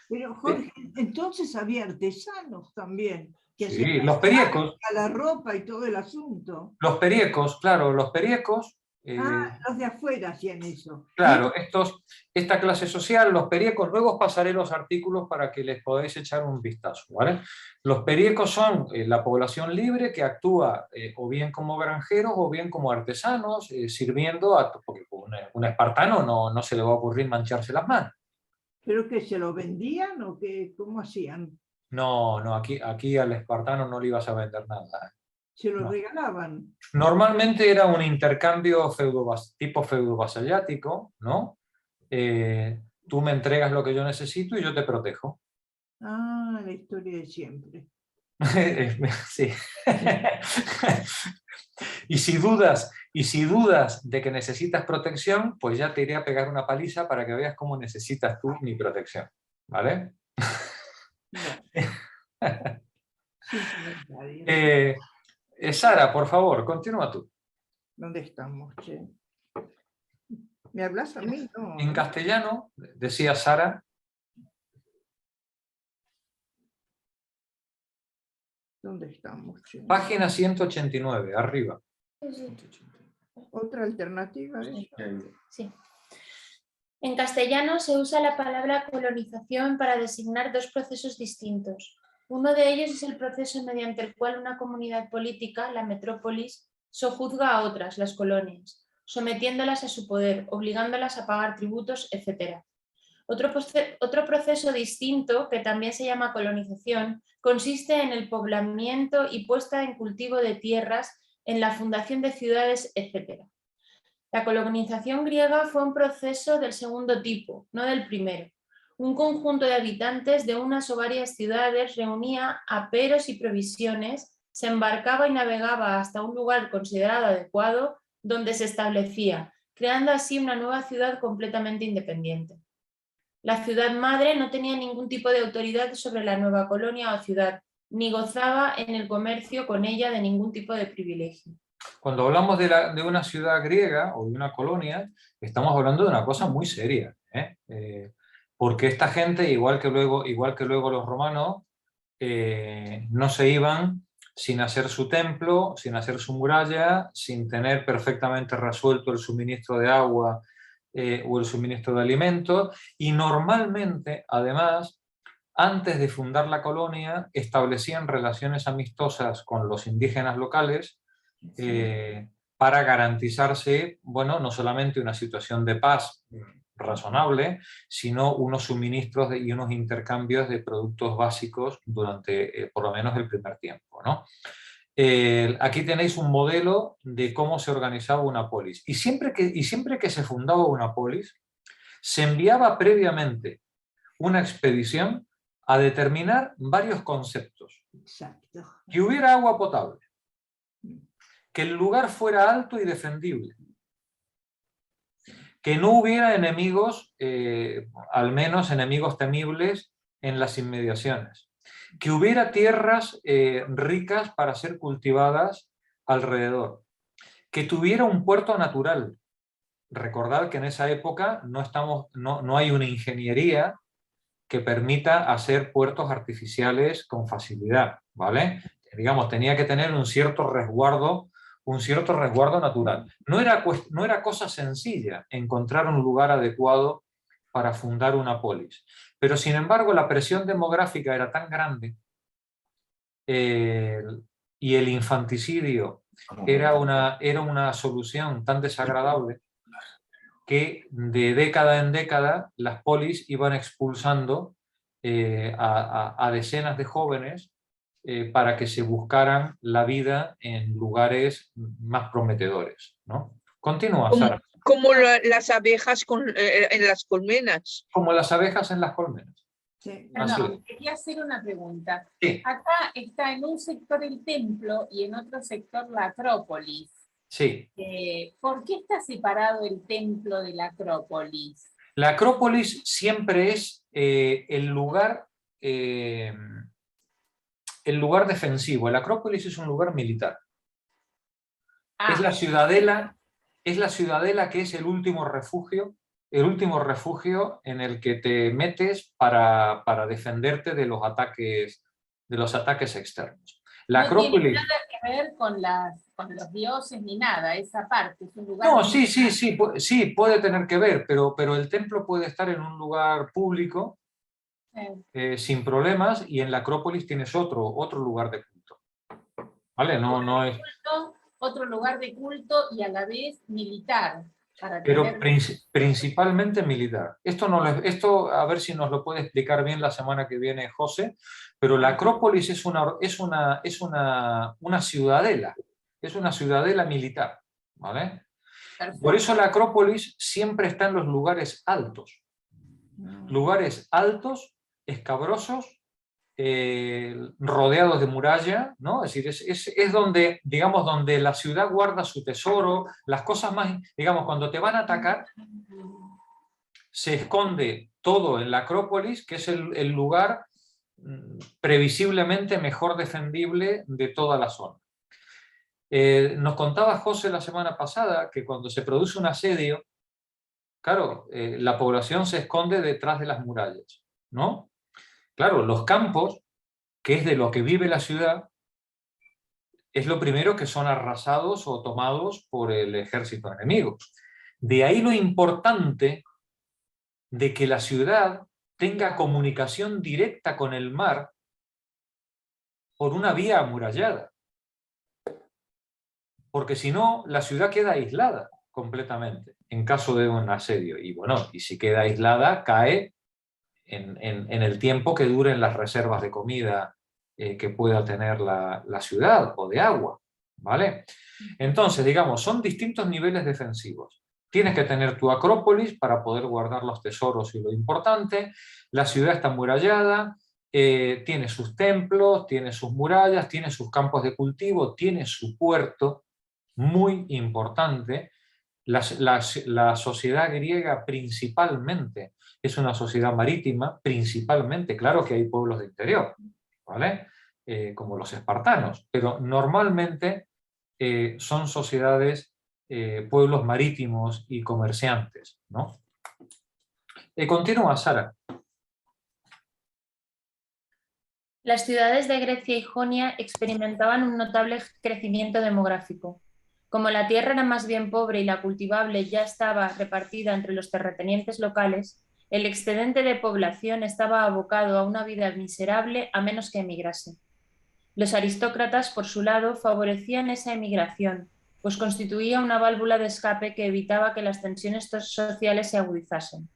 Pero Jorge, entonces había artesanos también. Que sí, los periecos. A la ropa y todo el asunto. Los periecos, claro, los periecos. Los de afuera hacían eso. Claro, esta clase social, los periecos, luego os pasaré los artículos para que les podáis echar un vistazo, ¿vale? Los periecos son la población libre que actúa o bien como granjeros o bien como artesanos, sirviendo porque un espartano no se le va a ocurrir mancharse las manos. ¿Pero que se lo vendían o que cómo hacían? No, aquí al espartano no le ibas a vender nada. Se lo regalaban. Normalmente era un intercambio tipo feudo-vasallático, ¿no? Tú me entregas lo que yo necesito y yo te protejo. Ah, la historia de siempre. Sí. Y si dudas de que necesitas protección, pues ya te iré a pegar una paliza para que veas cómo necesitas tú mi protección, ¿vale? Sara, por favor, continúa tú. ¿Dónde estamos, che? ¿Me hablas a mí? No. En castellano, decía Sara. ¿Dónde estamos, che? Página 189, arriba. ¿Otra alternativa? Sí. En castellano se usa la palabra colonización para designar dos procesos distintos. Uno de ellos es el proceso mediante el cual una comunidad política, la metrópolis, sojuzga a otras, las colonias, sometiéndolas a su poder, obligándolas a pagar tributos, etc. Otro proceso distinto, que también se llama colonización, consiste en el poblamiento y puesta en cultivo de tierras, en la fundación de ciudades, etc. La colonización griega fue un proceso del segundo tipo, no del primero. Un conjunto de habitantes de unas o varias ciudades reunía aperos y provisiones, se embarcaba y navegaba hasta un lugar considerado adecuado donde se establecía, creando así una nueva ciudad completamente independiente. La ciudad madre no tenía ningún tipo de autoridad sobre la nueva colonia o ciudad, ni gozaba en el comercio con ella de ningún tipo de privilegio. Cuando hablamos de una ciudad griega o de una colonia, estamos hablando de una cosa muy seria, porque esta gente, igual que luego los romanos, no se iban sin hacer su templo, sin hacer su muralla, sin tener perfectamente resuelto el suministro de agua o el suministro de alimentos, y normalmente, además, antes de fundar la colonia, establecían relaciones amistosas con los indígenas locales para garantizarse, bueno, no solamente una situación de paz razonable, sino unos suministros y unos intercambios de productos básicos durante por lo menos el primer tiempo, ¿no? Aquí tenéis un modelo de cómo se organizaba una polis. Y siempre que se fundaba una polis, se enviaba previamente una expedición a determinar varios conceptos. Exacto. Que hubiera agua potable, que el lugar fuera alto y defendible, que no hubiera enemigos, al menos enemigos temibles en las inmediaciones, que hubiera tierras ricas para ser cultivadas alrededor, que tuviera un puerto natural. Recordad que en esa época no hay una ingeniería que permita hacer puertos artificiales con facilidad, ¿vale? Digamos, tenía que tener un cierto resguardo natural. No era cosa sencilla encontrar un lugar adecuado para fundar una polis. Pero, sin embargo, la presión demográfica era tan grande y el infanticidio era una solución tan desagradable que de década en década las polis iban expulsando a decenas de jóvenes para que se buscaran la vida en lugares más prometedores, ¿no? Continúa, Sara. Como las abejas en las colmenas. Como las abejas en las colmenas. Sí. Perdón, quería hacer una pregunta. Sí. Acá está en un sector el templo y en otro sector la Acrópolis. Sí. ¿Por qué está separado el templo de la Acrópolis? La Acrópolis siempre es el lugar defensivo. La Acrópolis es un lugar militar. Es la ciudadela que es el último refugio en el que te metes para defenderte de los ataques externos. La Acrópolis tiene nada que ver con los dioses ni nada, esa parte. Es un lugar sí, puede tener que ver, pero el templo puede estar en un lugar público sin problemas, y en la Acrópolis tienes otro lugar de culto. ¿Vale? No es... Otro lugar de culto y a la vez militar. Pero principalmente militar. Esto a ver si nos lo puede explicar bien la semana que viene José, pero la Acrópolis es una ciudadela, es una ciudadela militar, ¿vale? Perfecto. Por eso la Acrópolis siempre está en los lugares altos, escabrosos, rodeados de muralla, ¿no? Es decir, es donde, digamos, donde la ciudad guarda su tesoro, las cosas más, digamos, cuando te van a atacar, se esconde todo en la Acrópolis, que es el lugar previsiblemente mejor defendible de toda la zona. Nos contaba José la semana pasada que cuando se produce un asedio, claro, la población se esconde detrás de las murallas, ¿no? Claro, los campos, que es de lo que vive la ciudad, es lo primero que son arrasados o tomados por el ejército enemigo. De ahí lo importante de que la ciudad tenga comunicación directa con el mar por una vía amurallada. Porque si no, la ciudad queda aislada completamente en caso de un asedio. Y bueno, y si queda aislada, cae en el tiempo que duren las reservas de comida que pueda tener la ciudad, o de agua, ¿vale? Entonces, digamos, son distintos niveles defensivos. Tienes que tener tu Acrópolis para poder guardar los tesoros y lo importante. La ciudad está amurallada, tiene sus templos, tiene sus murallas, tiene sus campos de cultivo, tiene su puerto, muy importante. La sociedad griega principalmente es una sociedad marítima, principalmente, claro que hay pueblos de interior, ¿vale? Como los espartanos, pero normalmente son sociedades, pueblos marítimos y comerciantes, ¿no? Continúa, Sara. Las ciudades de Grecia y Jonia experimentaban un notable crecimiento demográfico. Como la tierra era más bien pobre y la cultivable ya estaba repartida entre los terratenientes locales, el excedente de población estaba abocado a una vida miserable a menos que emigrase. Los aristócratas, por su lado, favorecían esa emigración, pues constituía una válvula de escape que evitaba que las tensiones sociales se agudizasen.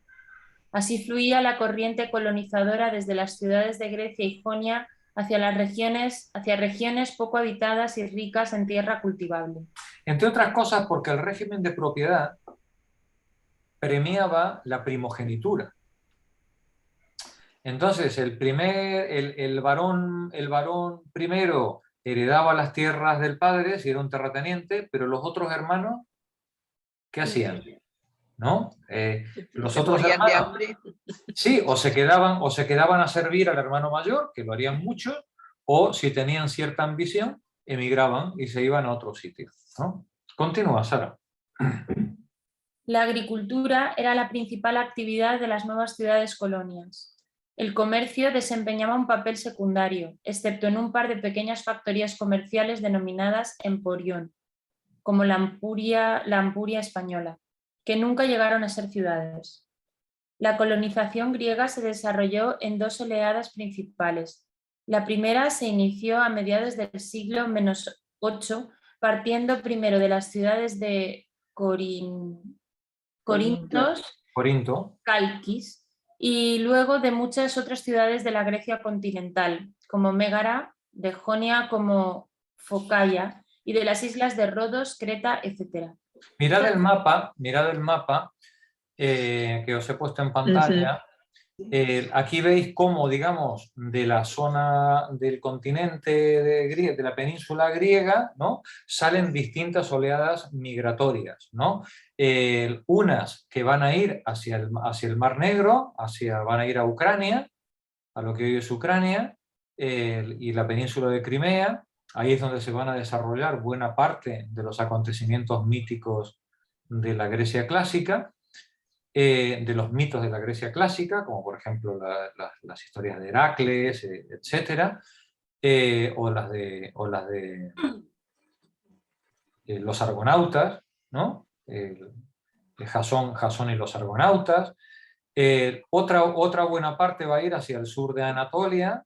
Así fluía la corriente colonizadora desde las ciudades de Grecia y Jonia hacia regiones poco habitadas y ricas en tierra cultivable. Entre otras cosas porque el régimen de propiedad premiaba la primogenitura. Entonces, el varón primero heredaba las tierras del padre, si era un terrateniente, pero los otros hermanos, ¿qué hacían? ¿No? Los otros morían de hermanos, hambre. sí, o se quedaban a servir al hermano mayor, que lo harían muchos, o si tenían cierta ambición, emigraban y se iban a otro sitio, ¿no? Continúa, Sara. La agricultura era la principal actividad de las nuevas ciudades colonias. El comercio desempeñaba un papel secundario, excepto en un par de pequeñas factorías comerciales denominadas emporión, como la Ampuria española, que nunca llegaron a ser ciudades. La colonización griega se desarrolló en dos oleadas principales. La primera se inició a mediados del siglo -8, partiendo primero de las ciudades de Corinto, Calquis, y luego de muchas otras ciudades de la Grecia continental, como Mégara, de Jonia como Phocaia, y de las islas de Rodos, Creta, etc. Mirad el mapa que os he puesto en pantalla. Aquí veis cómo, digamos, de la zona del continente de la península griega, ¿no?, salen distintas oleadas migratorias, ¿no? Unas que van a ir hacia el Mar Negro, van a ir a Ucrania, a lo que hoy es Ucrania, y la península de Crimea. Ahí es donde se van a desarrollar buena parte de los acontecimientos míticos de la Grecia clásica, de los mitos de la Grecia clásica, como por ejemplo las historias de Heracles, etc., o las de los argonautas, ¿no? Jasón y los argonautas. Otra buena parte va a ir hacia el sur de Anatolia,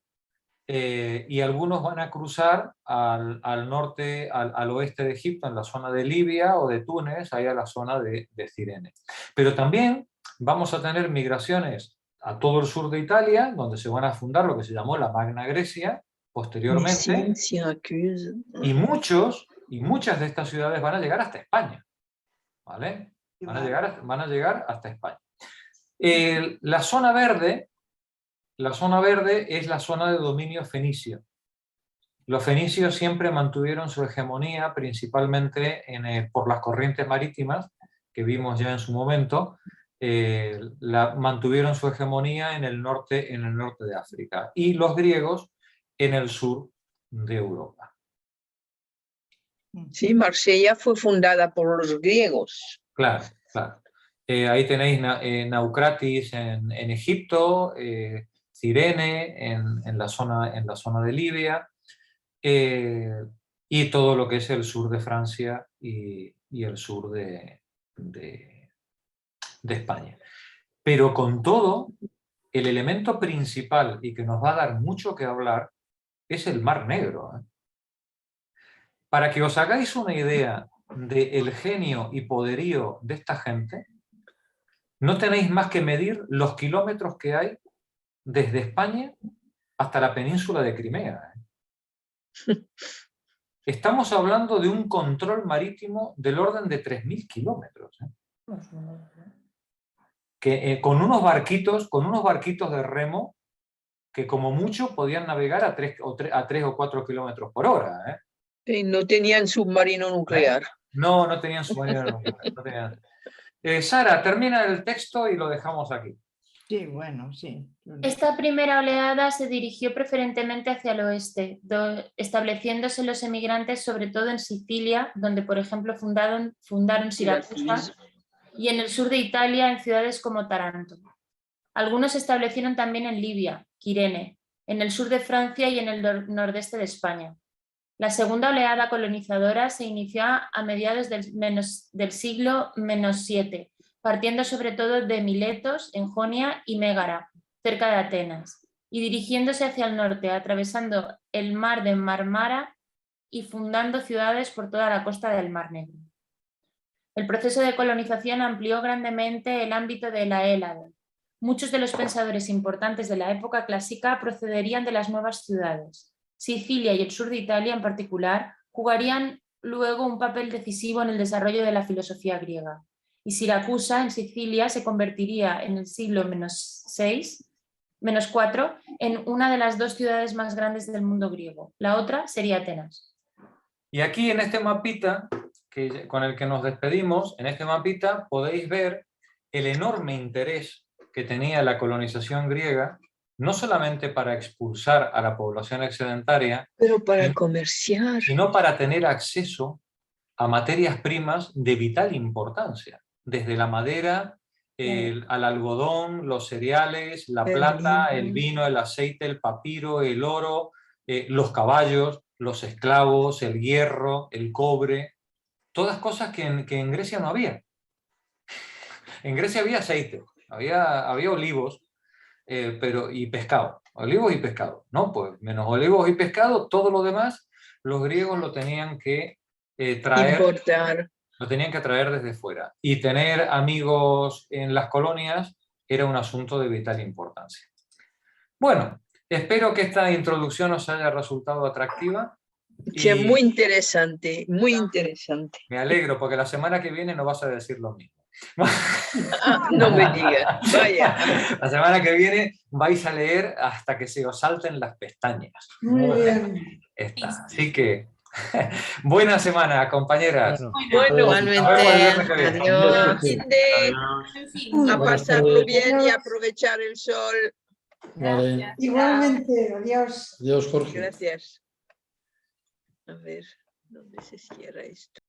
y algunos van a cruzar al norte, al oeste de Egipto, en la zona de Libia o de Túnez, ahí a la zona de Cirene. Pero también vamos a tener migraciones a todo el sur de Italia, donde se van a fundar lo que se llamó la Magna Grecia posteriormente, y muchas de estas ciudades van a llegar hasta España, ¿vale? Van a llegar hasta España. La zona verde es la zona de dominio fenicio. Los fenicios siempre mantuvieron su hegemonía principalmente por las corrientes marítimas, que vimos ya en su momento, mantuvieron su hegemonía en el norte de África, y los griegos en el sur de Europa. Sí, Marsella fue fundada por los griegos. Claro, claro. Ahí tenéis Naucratis en Egipto, Cirene en la zona de Libia, y todo lo que es el sur de Francia y el sur de España. Pero con todo, el elemento principal y que nos va a dar mucho que hablar es el Mar Negro. Para que os hagáis una idea del genio y poderío de esta gente, no tenéis más que medir los kilómetros que hay desde España hasta la península de Crimea. Estamos hablando de un control marítimo del orden de 3.000 kilómetros. Que, con unos barquitos de remo que como mucho podían navegar a 3 o 4 kilómetros por hora. No tenían submarino nuclear. No tenían submarino nuclear. Sara, termina el texto y lo dejamos aquí. Sí, bueno, sí. Esta primera oleada se dirigió preferentemente hacia el oeste, estableciéndose los emigrantes sobre todo en Sicilia, donde por ejemplo fundaron Siracusa, y en el sur de Italia en ciudades como Taranto. Algunos se establecieron también en Libia, Cirene, en el sur de Francia y en el nordeste de España. La segunda oleada colonizadora se inició a mediados del siglo -7, partiendo sobre todo de Miletos, en Jonia, y Mégara, cerca de Atenas, y dirigiéndose hacia el norte, atravesando el mar de Mármara y fundando ciudades por toda la costa del Mar Negro. El proceso de colonización amplió grandemente el ámbito de la Hélade. Muchos de los pensadores importantes de la época clásica procederían de las nuevas ciudades. Sicilia y el sur de Italia en particular jugarían luego un papel decisivo en el desarrollo de la filosofía griega. Y Siracusa, en Sicilia, se convertiría en el siglo -6 -4 en una de las 2 ciudades más grandes del mundo griego. La otra sería Atenas. Y aquí en este mapita con el que nos despedimos, en este mapita podéis ver el enorme interés que tenía la colonización griega, no solamente para expulsar a la población excedentaria, pero para comerciar, sino para tener acceso a materias primas de vital importancia, desde la madera, al algodón, los cereales, la plata, el vino, el aceite, el papiro, el oro, los caballos, los esclavos, el hierro, el cobre, todas cosas que en Grecia no había. En Grecia había aceite, había olivos, y pescado, olivos y pescado, ¿no? Pues menos olivos y pescado, todo lo demás los griegos lo tenían que importar. Lo tenían que traer desde fuera. Y tener amigos en las colonias era un asunto de vital importancia. Bueno, espero que esta introducción os haya resultado atractiva. Sí, muy interesante, muy interesante. Me alegro, porque la semana que viene no vas a decir lo mismo. No me digas, vaya. La semana que viene vais a leer hasta que se os salten las pestañas. Muy bien. Así que, buena semana, compañeras. Bueno, igualmente. Adiós. A pasarlo bien y aprovechar el sol. Vale. Igualmente, adiós. Adiós, Jorge. Gracias. A ver, ¿dónde se cierra esto?